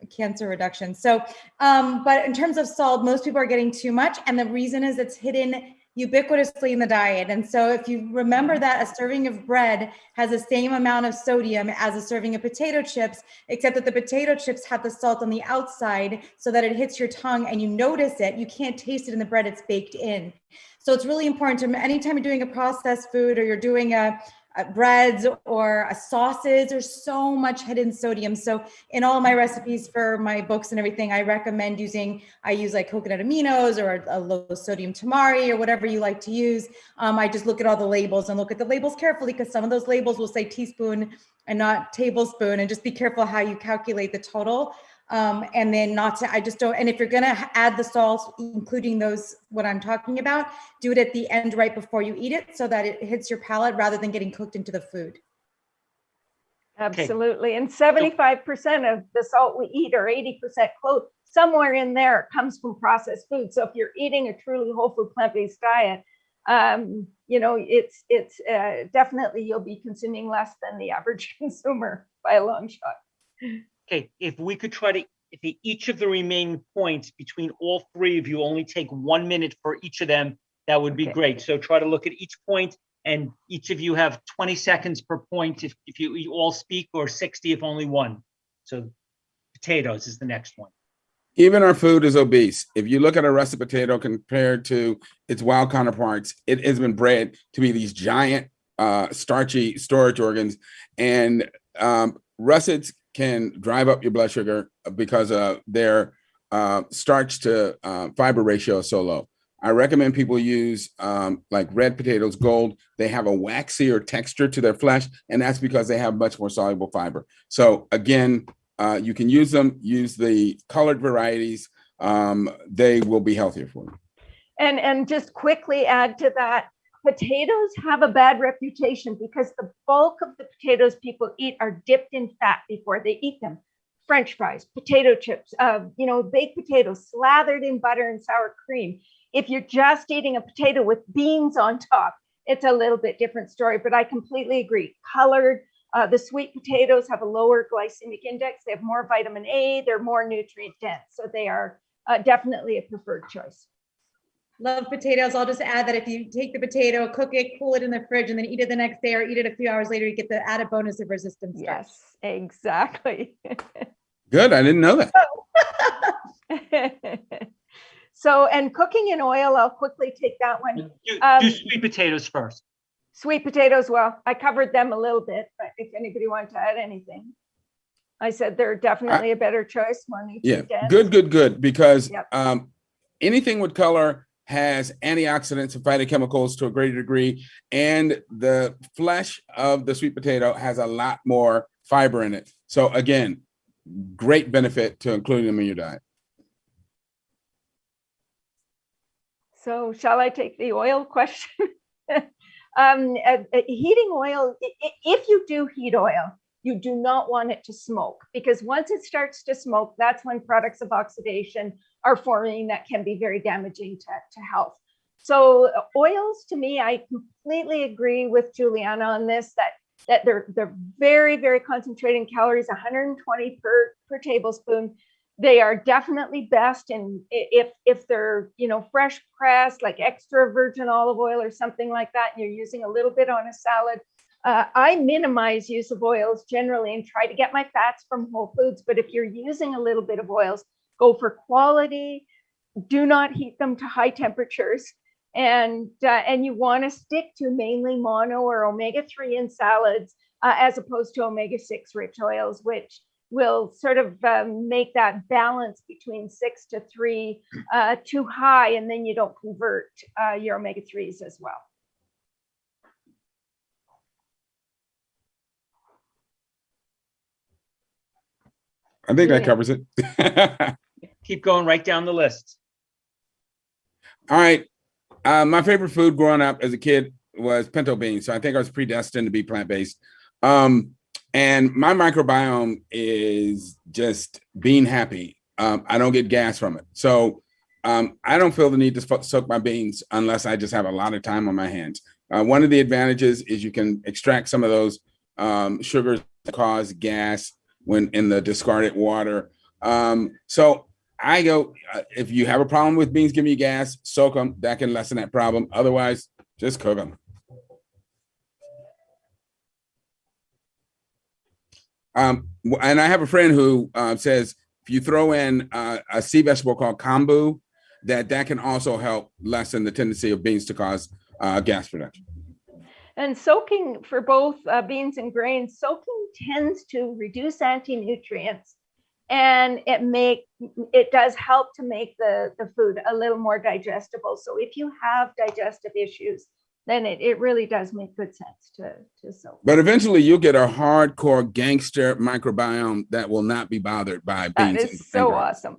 cancer reduction. So, but in terms of salt, most people are getting too much, and the reason is it's hidden ubiquitously in the diet. And so if you remember that a serving of bread has the same amount of sodium as a serving of potato chips, except that the potato chips have the salt on the outside so that it hits your tongue and you notice it. You can't taste it in the bread, it's baked in. So it's really important to, anytime you're doing a processed food or you're doing a breads or sauces, there's so much hidden sodium. So in all my recipes for my books and everything, I recommend I use like coconut aminos or a low sodium tamari or whatever you like to use. I just look at all the labels and look at the labels carefully, because some of those labels will say teaspoon and not tablespoon, and just be careful how you calculate the total. And then I just don't, and if you're going to add the salt, including those, what I'm talking about, do it at the end right before you eat it so that it hits your palate rather than getting cooked into the food. Absolutely. And 75% of the salt we eat, or 80% somewhere in there comes from processed food. So if you're eating a truly whole food plant-based diet, it's definitely you'll be consuming less than the average consumer by a long shot. Okay, if we could try to, if each of the remaining points between all three of you only take 1 minute for each of them, that would be great. So try to look at each point, and each of you have 20 seconds per point if you all speak, or 60 if only one. So potatoes is the next one. Even our food is obese. If you look at a russet potato compared to its wild counterparts, it has been bred to be these giant starchy storage organs, and russets can drive up your blood sugar because their starch to fiber ratio is so low. I recommend people use like red potatoes, gold. They have a waxier texture to their flesh, and that's because they have much more soluble fiber. So again, you can use them, use the colored varieties. They will be healthier for you. And just quickly add to that, potatoes have a bad reputation because the bulk of the potatoes people eat are dipped in fat before they eat them. French fries, potato chips, baked potatoes slathered in butter and sour cream. If you're just eating a potato with beans on top, it's a little bit different story, but I completely agree. Colored, the sweet potatoes have a lower glycemic index. They have more vitamin A. They're more nutrient dense. So they are definitely a preferred choice. Love potatoes. I'll just add that if you take the potato, cook it, cool it in the fridge, and then eat it the next day or eat it a few hours later, you get the added bonus of resistance. Yes, exactly. Good. I didn't know that. So, and cooking in oil, I'll quickly take that one. Do sweet potatoes first. Sweet potatoes, well, I covered them a little bit, but if anybody wanted to add anything. I said they're definitely a better choice. Good. Because Yep. Anything with color has antioxidants and phytochemicals to a greater degree, and the flesh of the sweet potato has a lot more fiber in it. So again, great benefit to including them in your diet. So shall I take the oil question? Heating oil, if you do heat oil, you do not want it to smoke, because once it starts to smoke, that's when products of oxidation are forming that can be very damaging to health. So oils, to me, I completely agree with Julieanna on this, that they're very, very concentrated in calories, 120 per tablespoon. They are definitely best if they're, fresh pressed, like extra virgin olive oil or something like that, and you're using a little bit on a salad. I minimize use of oils generally and try to get my fats from whole foods. But if you're using a little bit of oils, go for quality. Do not heat them to high temperatures. And you want to stick to mainly mono or omega-3 in salads, as opposed to omega-6 rich oils, which will sort of make that balance between 6 to 3 too high, and then you don't convert your omega-3s as well. I think that covers it. Keep going right down the list. All right. My favorite food growing up as a kid was pinto beans. So I think I was predestined to be plant-based. And my microbiome is just bean happy. I don't get gas from it. So I don't feel the need to soak my beans unless I just have a lot of time on my hands. One of the advantages is you can extract some of those sugars that cause gas when in the discarded water. So I go, if you have a problem with beans giving you gas, soak them. That can lessen that problem. Otherwise, just cook them. And I have a friend who says if you throw in a sea vegetable called kombu, that can also help lessen the tendency of beans to cause gas production. And soaking for both beans and grains, soaking tends to reduce anti-nutrients, and it does help to make the food a little more digestible. So if you have digestive issues, then it really does make good sense to soak. But eventually you'll get a hardcore gangster microbiome that will not be bothered by beans. That is so awesome.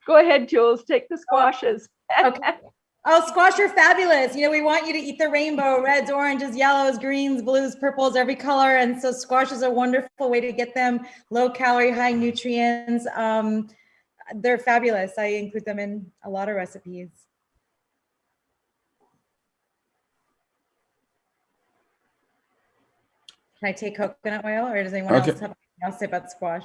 Go ahead, Jules, take the squashes. Okay. Oh, squash are fabulous. You know, we want you to eat the rainbow, reds, oranges, yellows, greens, blues, purples, every color. And so squash is a wonderful way to get them, low calorie, high nutrients. They're fabulous. I include them in a lot of recipes. Can I take coconut oil, or does anyone else have anything else to say about squash?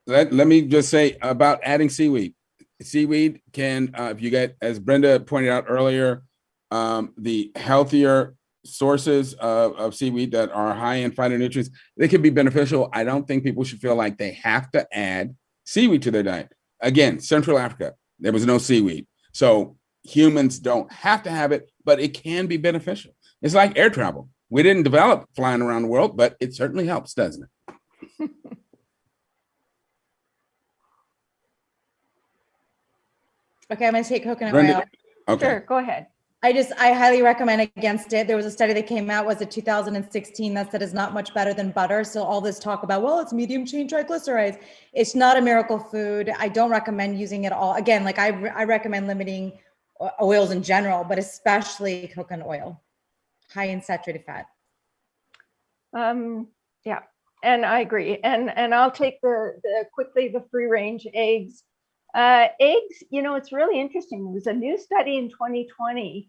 Let me just say about adding seaweed. Seaweed can, if you get, as Brenda pointed out earlier, the healthier sources of seaweed that are high in phytonutrients, they can be beneficial. I don't think people should feel like they have to add seaweed to their diet. Again, Central Africa, there was no seaweed. So humans don't have to have it, but it can be beneficial. It's like air travel. We didn't develop flying around the world, but it certainly helps, doesn't it? Okay, I'm going to take coconut Brenda, oil. okay. Sure, go ahead. I highly recommend against it. There was a study that came out, was it 2016, that said it's not much better than butter. So all this talk about, well, it's medium chain triglycerides. It's not a miracle food. I don't recommend using it all. Again, like I recommend limiting oils in general, but especially coconut oil, high in saturated fat. Yeah, and I agree. And I'll take the free range eggs. Eggs, you know, it's really interesting. There was a new study in 2020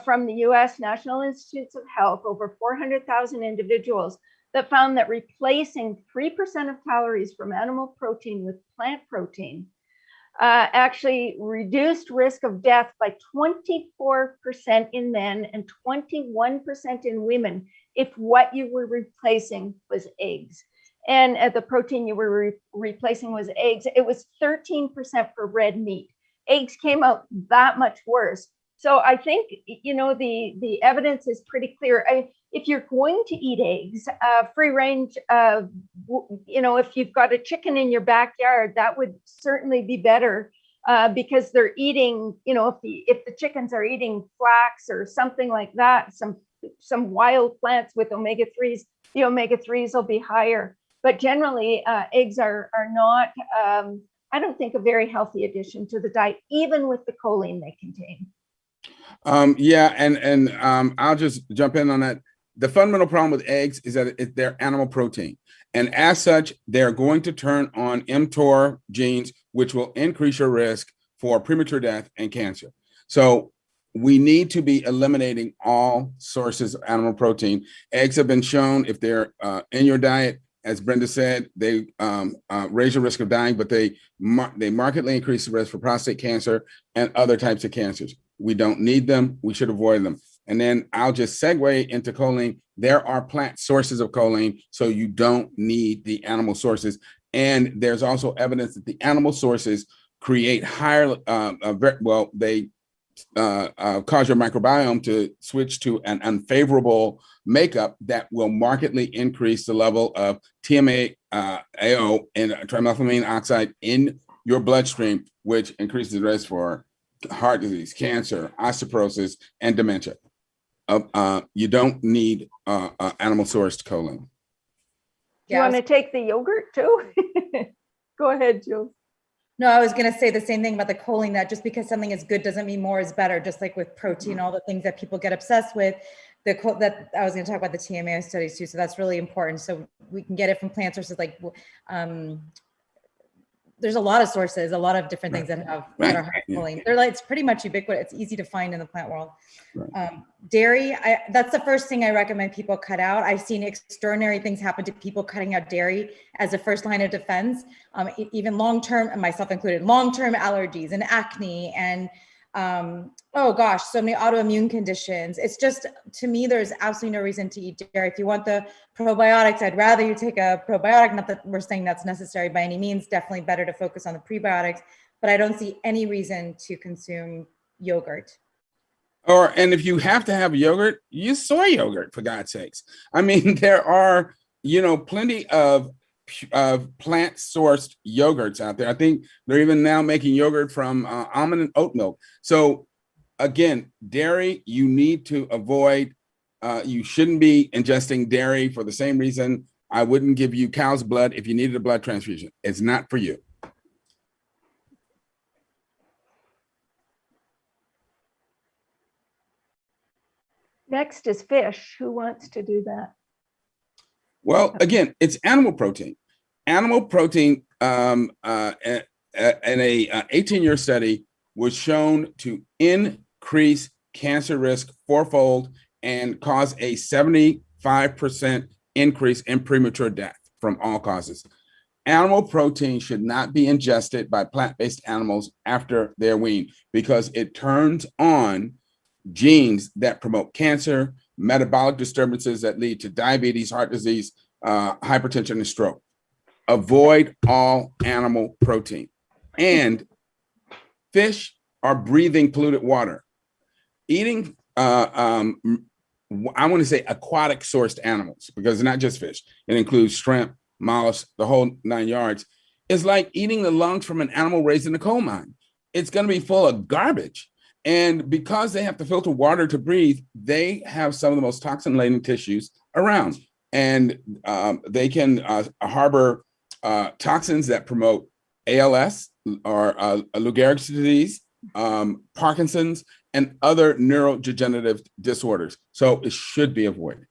from the US National Institutes of Health, over 400,000 individuals, that found that replacing 3% of calories from animal protein with plant protein actually reduced risk of death by 24% in men and 21% in women if what you were replacing was eggs. And the protein you were replacing was eggs. It was 13% for red meat. Eggs came out that much worse. So I think, you know, the evidence is pretty clear. If you're going to eat eggs, free range, you know, if you've got a chicken in your backyard, that would certainly be better because they're eating, you know, if the chickens are eating flax or something like that, some wild plants with omega-3s, the omega-3s will be higher. But generally, eggs are not, I don't think, a very healthy addition to the diet, even with the choline they contain. Yeah, and I'll just jump in on that. The fundamental problem with eggs is that they're animal protein. And as such, they're going to turn on mTOR genes, which will increase your risk for premature death and cancer. So we need to be eliminating all sources of animal protein. Eggs have been shown, if they're in your diet, as Brenda said, they raise your risk of dying, but they markedly increase the risk for prostate cancer and other types of cancers. We don't need them. We should avoid them. And then I'll just segue into choline. There are plant sources of choline, so you don't need the animal sources. And there's also evidence that the animal sources create higher, they cause your microbiome to switch to an unfavorable makeup that will markedly increase the level of TMAO and trimethylamine oxide in your bloodstream, which increases the risk for heart disease, cancer, osteoporosis, and dementia. You don't need animal sourced choline. Do you want to take the yogurt too? Go ahead, Jill. No, I was going to say the same thing about the choline, that just because something is good doesn't mean more is better. Just like with protein, all the things that people get obsessed with, that I was going to talk about the TMAO studies too. So that's really important. So we can get it from plant sources, like there's a lot of sources, a lot of different things that have that are high choline. They're like, it's pretty much ubiquitous. It's easy to find in the plant world. Dairy, that's the first thing I recommend people cut out. I've seen extraordinary things happen to people cutting out dairy as a first line of defense. Even long-term, and myself included, long-term allergies and acne and oh gosh, so many autoimmune conditions. It's just, to me, there's absolutely no reason to eat dairy. If you want the probiotics, I'd rather you take a probiotic. Not that we're saying that's necessary by any means, definitely better to focus on the prebiotics, but I don't see any reason to consume yogurt. And if you have to have yogurt, use soy yogurt, for God's sakes. I mean, there are, plenty of plant sourced yogurts out there. I think they're even now making yogurt from almond and oat milk. So again, dairy, you need to avoid. You shouldn't be ingesting dairy for the same reason I wouldn't give you cow's blood if you needed a blood transfusion. It's not for you. Next is fish. Who wants to do that? Well, again, it's animal protein. Animal protein in a 18-year study was shown to increase cancer risk fourfold and cause a 75% increase in premature death from all causes. Animal protein should not be ingested by plant-based animals after they're weaned because it turns on genes that promote cancer, metabolic disturbances that lead to diabetes, heart disease, hypertension, and stroke. Avoid all animal protein. And fish are breathing polluted water. Eating, I want to say aquatic sourced animals, because it's not just fish. It includes shrimp, mollusks, the whole 9 yards. It's like eating the lungs from an animal raised in a coal mine. It's going to be full of garbage. And because they have to filter water to breathe, they have some of the most toxin-laden tissues around. And they can harbor toxins that promote ALS or Lou Gehrig's disease, Parkinson's, and other neurodegenerative disorders. So it should be avoided.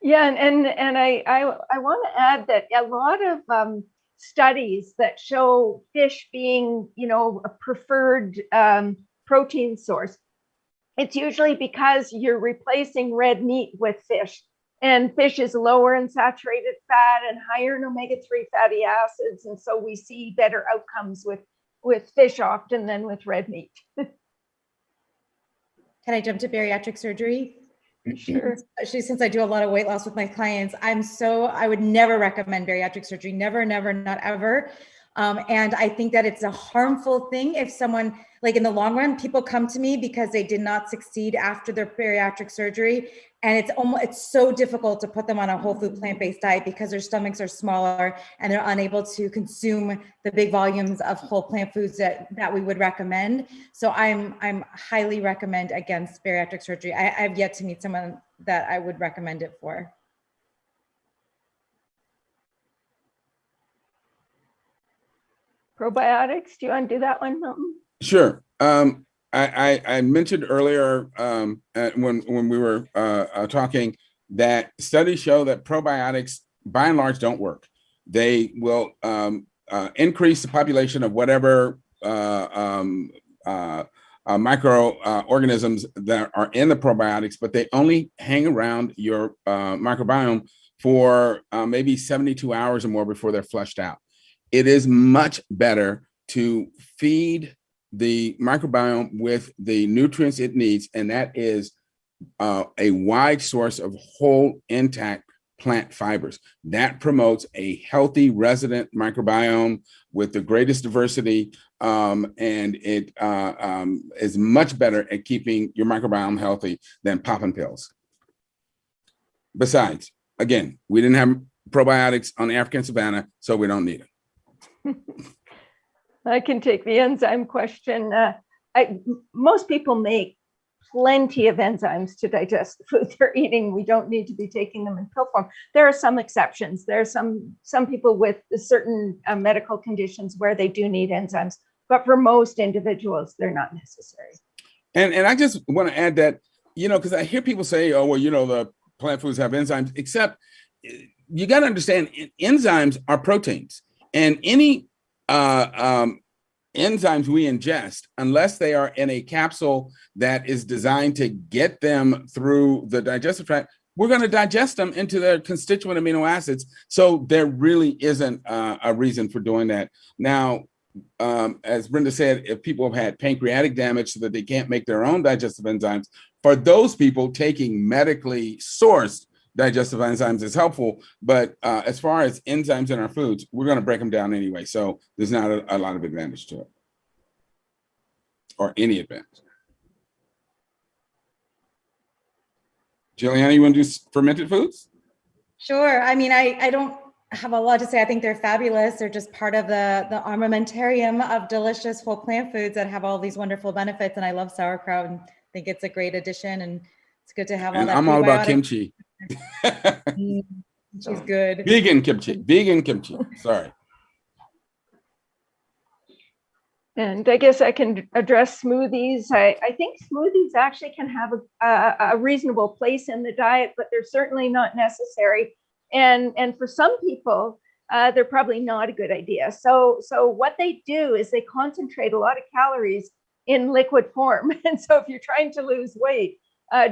Yeah, and I want to add that a lot of studies that show fish being, a preferred protein source, it's usually because you're replacing red meat with fish. And fish is lower in saturated fat and higher in omega-3 fatty acids. And so we see better outcomes with fish often than with red meat. Can I jump to bariatric surgery? Sure. Especially since I do a lot of weight loss with my clients, I would never recommend bariatric surgery. Never, never, not ever. And I think that it's a harmful thing if someone, like in the long run, people come to me because they did not succeed after their bariatric surgery. And it's so difficult to put them on a whole food plant-based diet because their stomachs are smaller and they're unable to consume the big volumes of whole plant foods that we would recommend. So I'm highly recommend against bariatric surgery. I've yet to meet someone that I would recommend it for. Probiotics, do you want to do that one, Milton? Sure. I mentioned earlier when we were talking that studies show that probiotics, by and large, don't work. They will increase the population of whatever microorganisms that are in the probiotics, but they only hang around your microbiome for maybe 72 hours or more before they're flushed out. It is much better to feed the microbiome with the nutrients it needs, and that is a wide source of whole intact plant fibers. That promotes a healthy resident microbiome with the greatest diversity, and it is much better at keeping your microbiome healthy than popping pills. Besides, again, we didn't have probiotics on the African savanna, so we don't need them. I can take the enzyme question. Most people make plenty of enzymes to digest the food they're eating. We don't need to be taking them in pill form. There are some exceptions. There are some people with certain medical conditions where they do need enzymes, but for most individuals, they're not necessary. And I just want to add that, because I hear people say, oh, well, the plant foods have enzymes, except you got to understand enzymes are proteins. And any enzymes we ingest, unless they are in a capsule that is designed to get them through the digestive tract, we're going to digest them into their constituent amino acids. So there really isn't a reason for doing that. Now, as Brenda said, if people have had pancreatic damage so that they can't make their own digestive enzymes, for those people, taking medically sourced digestive enzymes is helpful, but as far as enzymes in our foods, we're going to break them down anyway. So there's not a lot of advantage to it, or any advantage. Julieanna, you want to do fermented foods? Sure. I mean, I don't have a lot to say. I think they're fabulous. They're just part of the armamentarium of delicious whole plant foods that have all these wonderful benefits. And I love sauerkraut and think it's a great addition. And it's good to have all and that. I'm all about kimchi. She's good. Vegan kimchi. Sorry. And I guess I can address smoothies. I think smoothies actually can have a reasonable place in the diet, but they're certainly not necessary. And for some people, they're probably not a good idea. So what they do is they concentrate a lot of calories in liquid form. And so if you're trying to lose weight,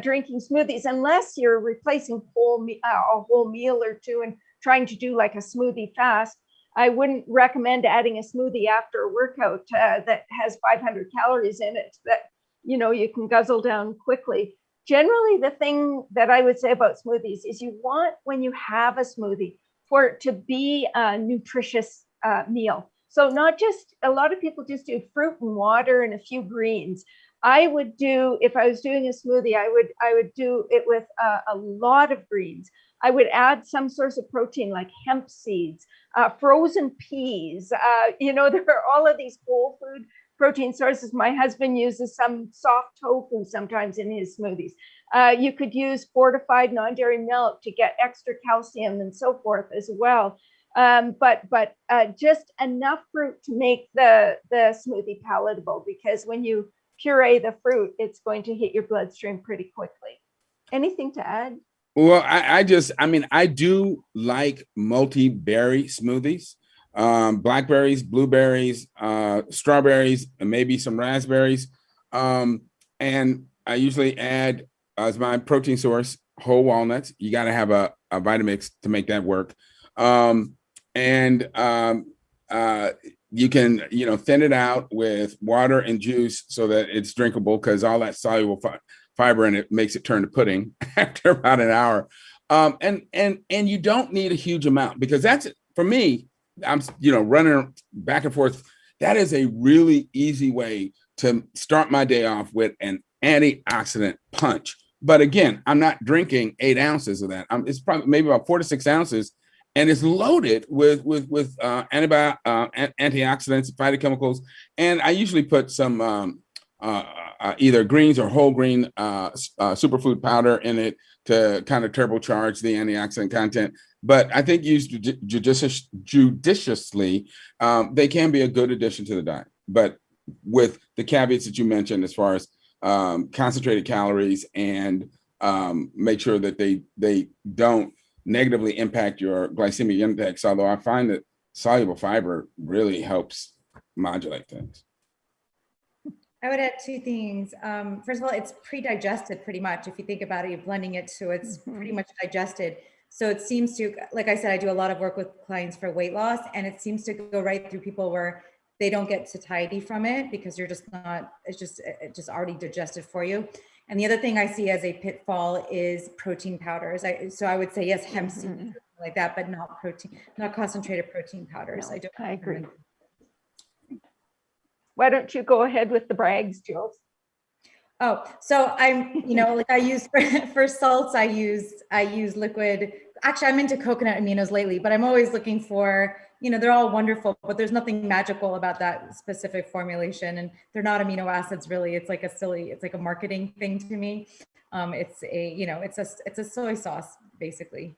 drinking smoothies, unless you're replacing a whole meal or two and trying to do like a smoothie fast, I wouldn't recommend adding a smoothie after a workout that has 500 calories in it that, you know, you can guzzle down quickly. Generally, the thing that I would say about smoothies is you want, when you have a smoothie, for it to be a nutritious meal. So not just, a lot of people just do fruit and water and a few greens. I would do, if I was doing a smoothie, I would do it with a lot of greens. I would add some source of protein like hemp seeds, frozen peas. You know, there are all of these whole food protein sources. My husband uses some soft tofu sometimes in his smoothies. You could use fortified non-dairy milk to get extra calcium and so forth as well. But just enough fruit to make the smoothie palatable, because when you puree the fruit, it's going to hit your bloodstream pretty quickly. Anything to add? Well, I do like multi-berry smoothies, blackberries, blueberries, strawberries, and maybe some raspberries. And I usually add as my protein source, whole walnuts. You got to have a Vitamix to make that work. You can, thin it out with water and juice so that it's drinkable, because all that soluble fiber in it makes it turn to pudding after about an hour. And you don't need a huge amount, because that's, for me, I'm, running back and forth. That is a really easy way to start my day off with an antioxidant punch. But again, I'm not drinking 8 ounces of that. It's probably maybe about 4 to 6 ounces. And it's loaded with antioxidants, phytochemicals, and I usually put some either greens or whole grain superfood powder in it to kind of turbocharge the antioxidant content. But I think used judiciously, they can be a good addition to the diet. But with the caveats that you mentioned, as far as concentrated calories, and make sure that they don't negatively impact your glycemic index, although I find that soluble fiber really helps modulate things. I would add 2 things. First of all, it's pre-digested pretty much. If you think about it, you're blending it, so it's pretty much digested. So it seems to, like I said, I do a lot of work with clients for weight loss, and it seems to go right through people where they don't get satiety from it, because you're just not, it's just already digested for you. And the other thing I see as a pitfall is protein powders. So I would say, yes, hemp seed, like that, but not concentrated protein powders. No, I agree. Why don't you go ahead with the brags, Jules? Oh, so I'm, like I use for salts, I use liquid. Actually, I'm into coconut aminos lately, but I'm always looking for, they're all wonderful, but there's nothing magical about that specific formulation, and they're not amino acids really. It's like a marketing thing to me. It's a soy sauce basically.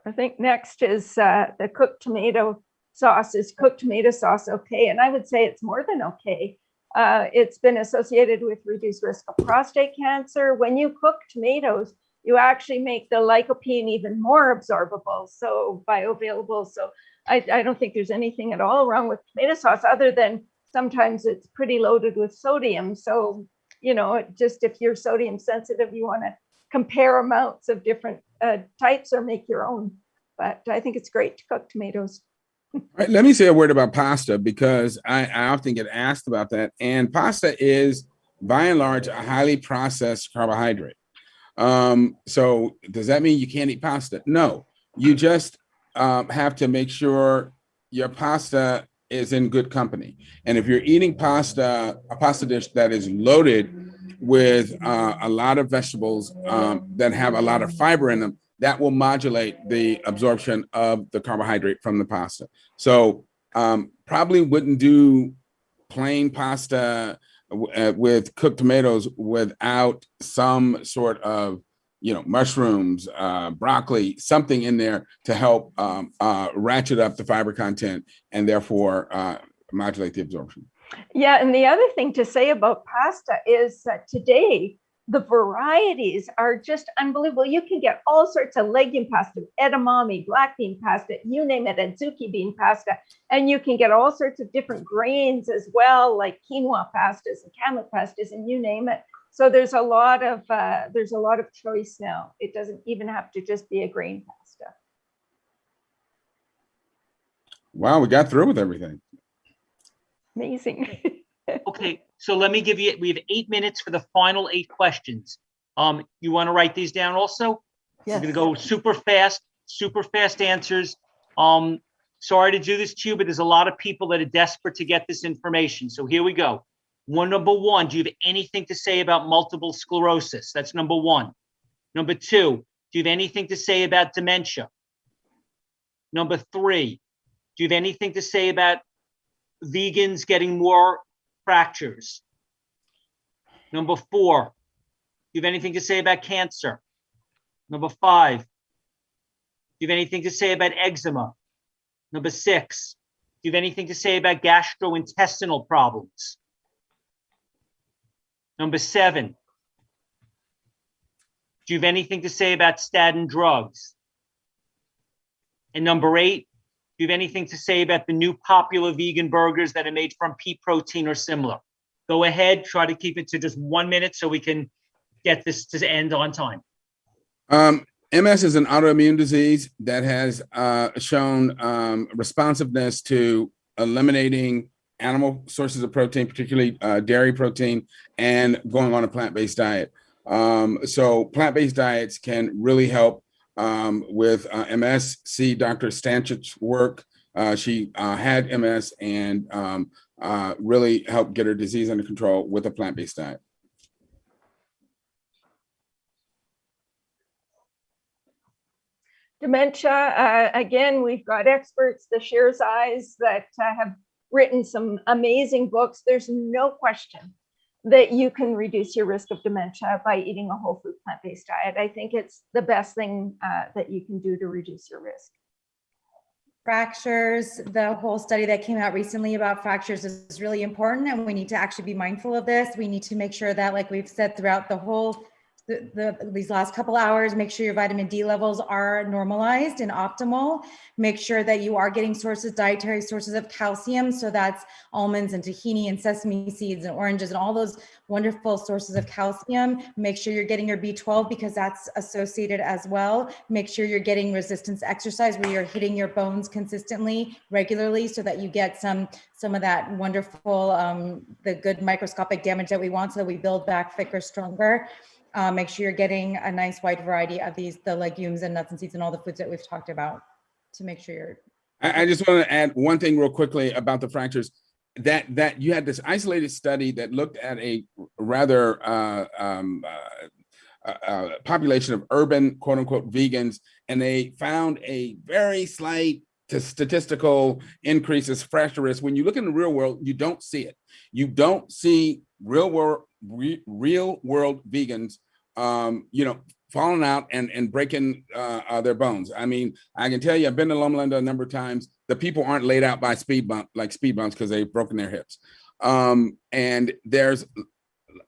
I think next is the cooked tomato sauce. Is cooked tomato sauce okay? And I would say it's more than okay. It's been associated with reduced risk of prostate cancer. When you cook tomatoes, you actually make the lycopene even more absorbable, so bioavailable. So I don't think there's anything at all wrong with tomato sauce, other than sometimes it's pretty loaded with sodium. So, just if you're sodium sensitive, you want to compare amounts of different types or make your own. But I think it's great to cook tomatoes. All right, let me say a word about pasta, because I often get asked about that. And pasta is, by and large, a highly processed carbohydrate. So does that mean you can't eat pasta? No, you just have to make sure your pasta is in good company. And if you're eating a pasta dish that is loaded with a lot of vegetables that have a lot of fiber in them, that will modulate the absorption of the carbohydrate from the pasta. So probably wouldn't do plain pasta with cooked tomatoes without some sort of, mushrooms, broccoli, something in there to help ratchet up the fiber content and therefore modulate the absorption. Yeah, and the other thing to say about pasta is that today the varieties are just unbelievable. You can get all sorts of legume pasta, edamame, black bean pasta, you name it, adzuki bean pasta, and you can get all sorts of different grains as well, like quinoa pastas and kamut pastas, and you name it. So there's a lot of choice now. It doesn't even have to just be a grain pasta. Wow, we got through with everything. Amazing. Okay, so let me give you, we have 8 minutes for the final 8 questions. You want to write these down also? Yes. We're going to go super fast answers. Sorry to do this to you, but there's a lot of people that are desperate to get this information. So here we go. Number one, do you have anything to say about multiple sclerosis? That's number one. Number two, do you have anything to say about dementia? Number three, do you have anything to say about vegans getting more fractures? Number four, do you have anything to say about cancer? Number five, do you have anything to say about eczema? Number six, do you have anything to say about gastrointestinal problems? Number seven, do you have anything to say about statin drugs? And number eight, do you have anything to say about the new popular vegan burgers that are made from pea protein or similar? Go ahead, try to keep it to just 1 minute so we can get this to end on time. MS is an autoimmune disease that has shown responsiveness to eliminating animal sources of protein, particularly dairy protein, and going on a plant-based diet. So plant-based diets can really help with MS. See Dr. Stanchik's work. She had MS and really helped get her disease under control with a plant-based diet. Dementia, again, we've got experts, the Shear's Eyes, that have written some amazing books. There's no question that you can reduce your risk of dementia by eating a whole food plant-based diet. I think it's the best thing that you can do to reduce your risk. Fractures, the whole study that came out recently about fractures is really important, and we need to actually be mindful of this. We need to make sure that, like we've said throughout the whole these last couple hours, make sure your vitamin D levels are normalized and optimal. Make sure that you are getting dietary sources of calcium. So that's almonds and tahini and sesame seeds and oranges and all those wonderful sources of calcium. Make sure you're getting your B12 because that's associated as well. Make sure you're getting resistance exercise where you're hitting your bones consistently, regularly, so that you get some of that wonderful, the good microscopic damage that we want so that we build back thicker, stronger. Make sure you're getting a nice wide variety of the legumes and nuts and seeds and all the foods that we've talked about to make sure you're. I just want to add one thing real quickly about the fractures, that you had this isolated study that looked at a rather population of urban, quote unquote, vegans, and they found a very slight statistical increases fracture risk. When you look in the real world, you don't see it. You don't see real world vegans falling out and breaking their bones. I mean, I can tell you, I've been to Loma Linda a number of times. The people aren't laid out by speed bumps because they've broken their hips. And there's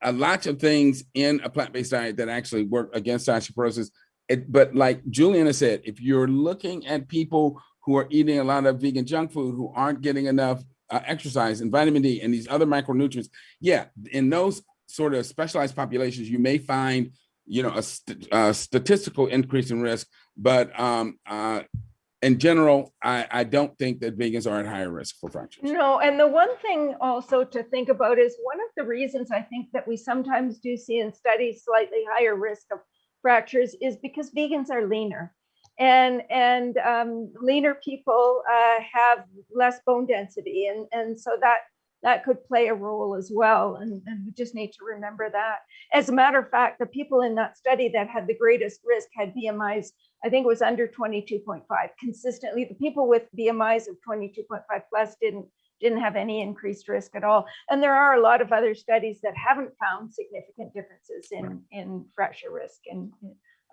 a lot of things in a plant-based diet that actually work against osteoporosis. But like Julieanna said, if you're looking at people who are eating a lot of vegan junk food, who aren't getting enough exercise and vitamin D and these other micronutrients, yeah, in those sort of specialized populations, you may find, a statistical increase in risk, but in general, I don't think that vegans are at higher risk for fractures. No, and the one thing also to think about is one of the reasons I think that we sometimes do see in studies slightly higher risk of fractures is because vegans are leaner. And leaner people have less bone density, and so that could play a role as well. And we just need to remember that. As a matter of fact, the people in that study that had the greatest risk had BMIs, I think it was under 22.5. Consistently, the people with BMIs of 22.5 plus didn't have any increased risk at all. And there are a lot of other studies that haven't found significant differences in fracture risk. And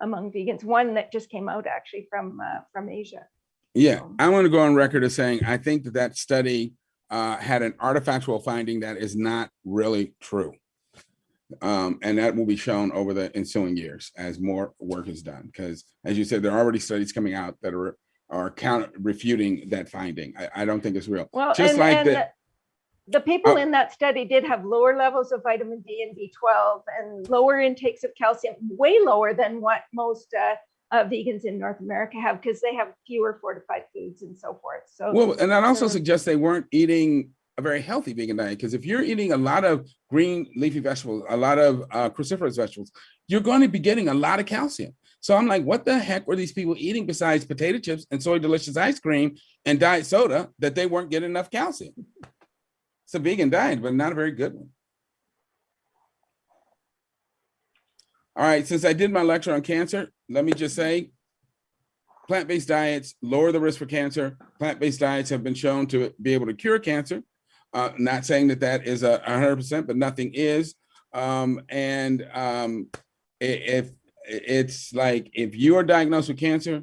among vegans. One that just came out actually from Asia. Yeah, I want to go on record as saying I think that study had an artifactual finding that is not really true. And that will be shown over the ensuing years as more work is done. Because as you said, there are already studies coming out that are refuting that finding. I don't think it's real. Well, just the people in that study did have lower levels of vitamin D and B12 and lower intakes of calcium, way lower than what most vegans in North America have, because they have fewer fortified foods and so forth. So, well, and that also suggests they weren't eating a very healthy vegan diet, because if you're eating a lot of green leafy vegetables, a lot of cruciferous vegetables, you're going to be getting a lot of calcium. So I'm like, what the heck were these people eating besides potato chips and soy delicious ice cream and diet soda that they weren't getting enough calcium? It's a vegan diet, but not a very good one. All right, since I did my lecture on cancer, let me just say, plant-based diets lower the risk for cancer. Plant-based diets have been shown to be able to cure cancer. Not saying that is 100%, but nothing is. If it's like, if you are diagnosed with cancer,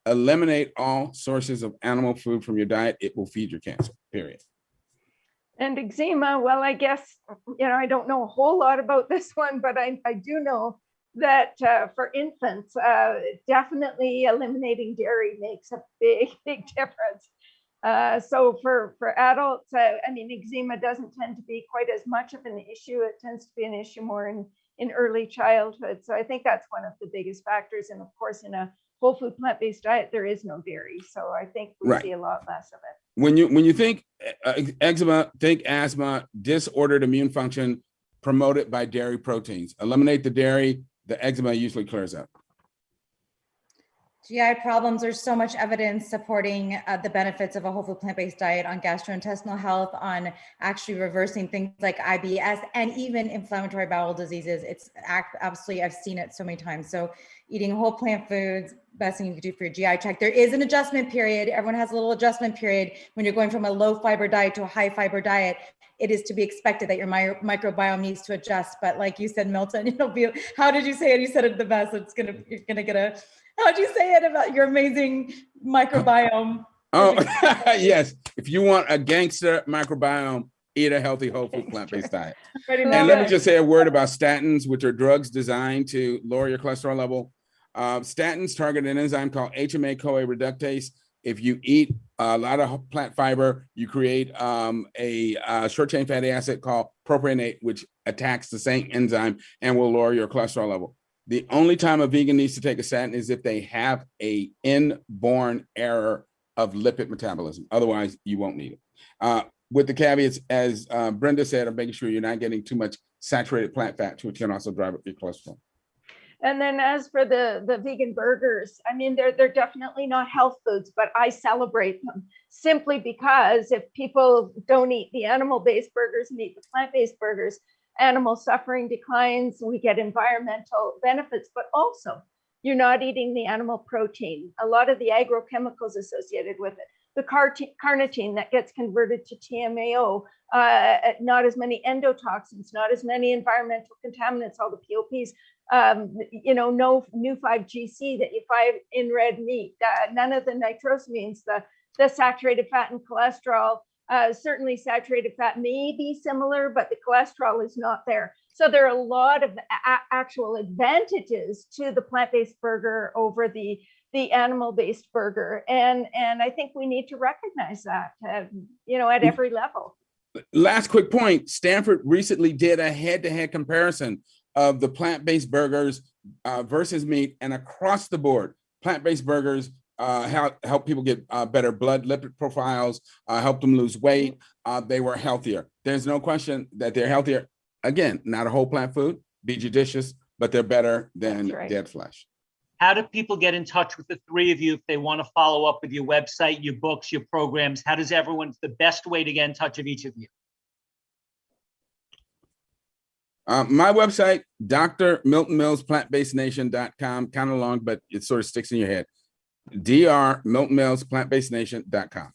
eliminate all sources of animal food from your diet. It will feed your cancer, period. And eczema, well, I guess, I don't know a whole lot about this one, but I do know that for infants, definitely eliminating dairy makes a big difference. So for adults, eczema doesn't tend to be quite as much of an issue. It tends to be an issue more in early childhood. So I think that's one of the biggest factors. And of course, in a whole food plant-based diet, there is no dairy. So I think we see a lot less of it. When you think eczema, think asthma, disordered immune function promoted by dairy proteins. Eliminate the dairy, the eczema usually clears up. GI problems, there's so much evidence supporting the benefits of a whole food plant-based diet on gastrointestinal health, on actually reversing things like IBS and even inflammatory bowel diseases. It's absolutely, I've seen it so many times. So eating whole plant foods, best thing you can do for your GI tract. There is an adjustment period. Everyone has a little adjustment period when you're going from a low fiber diet to a high fiber diet. It is to be expected that your microbiome needs to adjust. But like you said, Milton, how did you say it? You said it the best. You're gonna get a, how'd you say it about your amazing microbiome? Oh, yes. If you want a gangster microbiome, eat a healthy whole food plant-based diet. And let me just say a word about statins, which are drugs designed to lower your cholesterol level. Statins target an enzyme called HMA-CoA reductase. If you eat a lot of plant fiber, you create a short-chain fatty acid called propionate, which attacks the same enzyme and will lower your cholesterol level. The only time a vegan needs to take a statin is if they have an inborn error of lipid metabolism. Otherwise, you won't need it. With the caveats, as Brenda said, of making sure you're not getting too much saturated plant fat, which can also drive up your cholesterol. And then as for the vegan burgers, they're definitely not health foods, but I celebrate them simply because if people don't eat the animal-based burgers and eat the plant-based burgers, animal suffering declines, we get environmental benefits, but also you're not eating the animal protein, a lot of the agrochemicals associated with it, the carnitine that gets converted to TMAO, not as many endotoxins, not as many environmental contaminants, all the POPs, no new 5GC that you find in red meat, none of the nitrosamines, the saturated fat and cholesterol. Certainly saturated fat may be similar, but the cholesterol is not there. So there are a lot of actual advantages to the plant-based burger over the animal-based burger. And I think we need to recognize that, at every level. Last quick point, Stanford recently did a head-to-head comparison of the plant-based burgers versus meat, and across the board, plant-based burgers help people get better blood lipid profiles, help them lose weight. They were healthier. There's no question that they're healthier. Again, not a whole plant food, be judicious, but they're better than dead flesh. How do people get in touch with the three of you if they want to follow up with your website, your books, your programs? How does the best way to get in touch with each of you? My website, drmiltonmillsplantbasednation.com, kind of long, but it sort of sticks in your head. drmiltonmillsplantbasednation.com.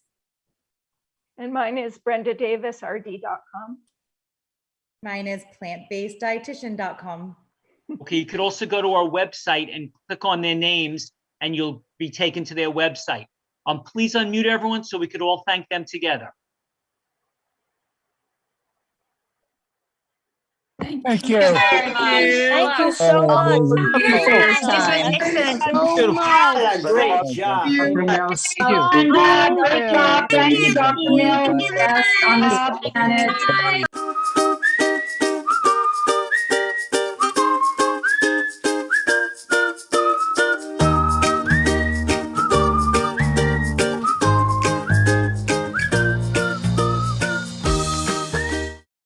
And mine is BrendaDavisRD.com. Mine is plantbaseddietitian.com. Okay, you could also go to our website and click on their names and you'll be taken to their website. Please unmute everyone so we could all thank them together. Thank you. Thank you so much. Great job. Great job. Thank you, Dr. Mills. Best on this planet.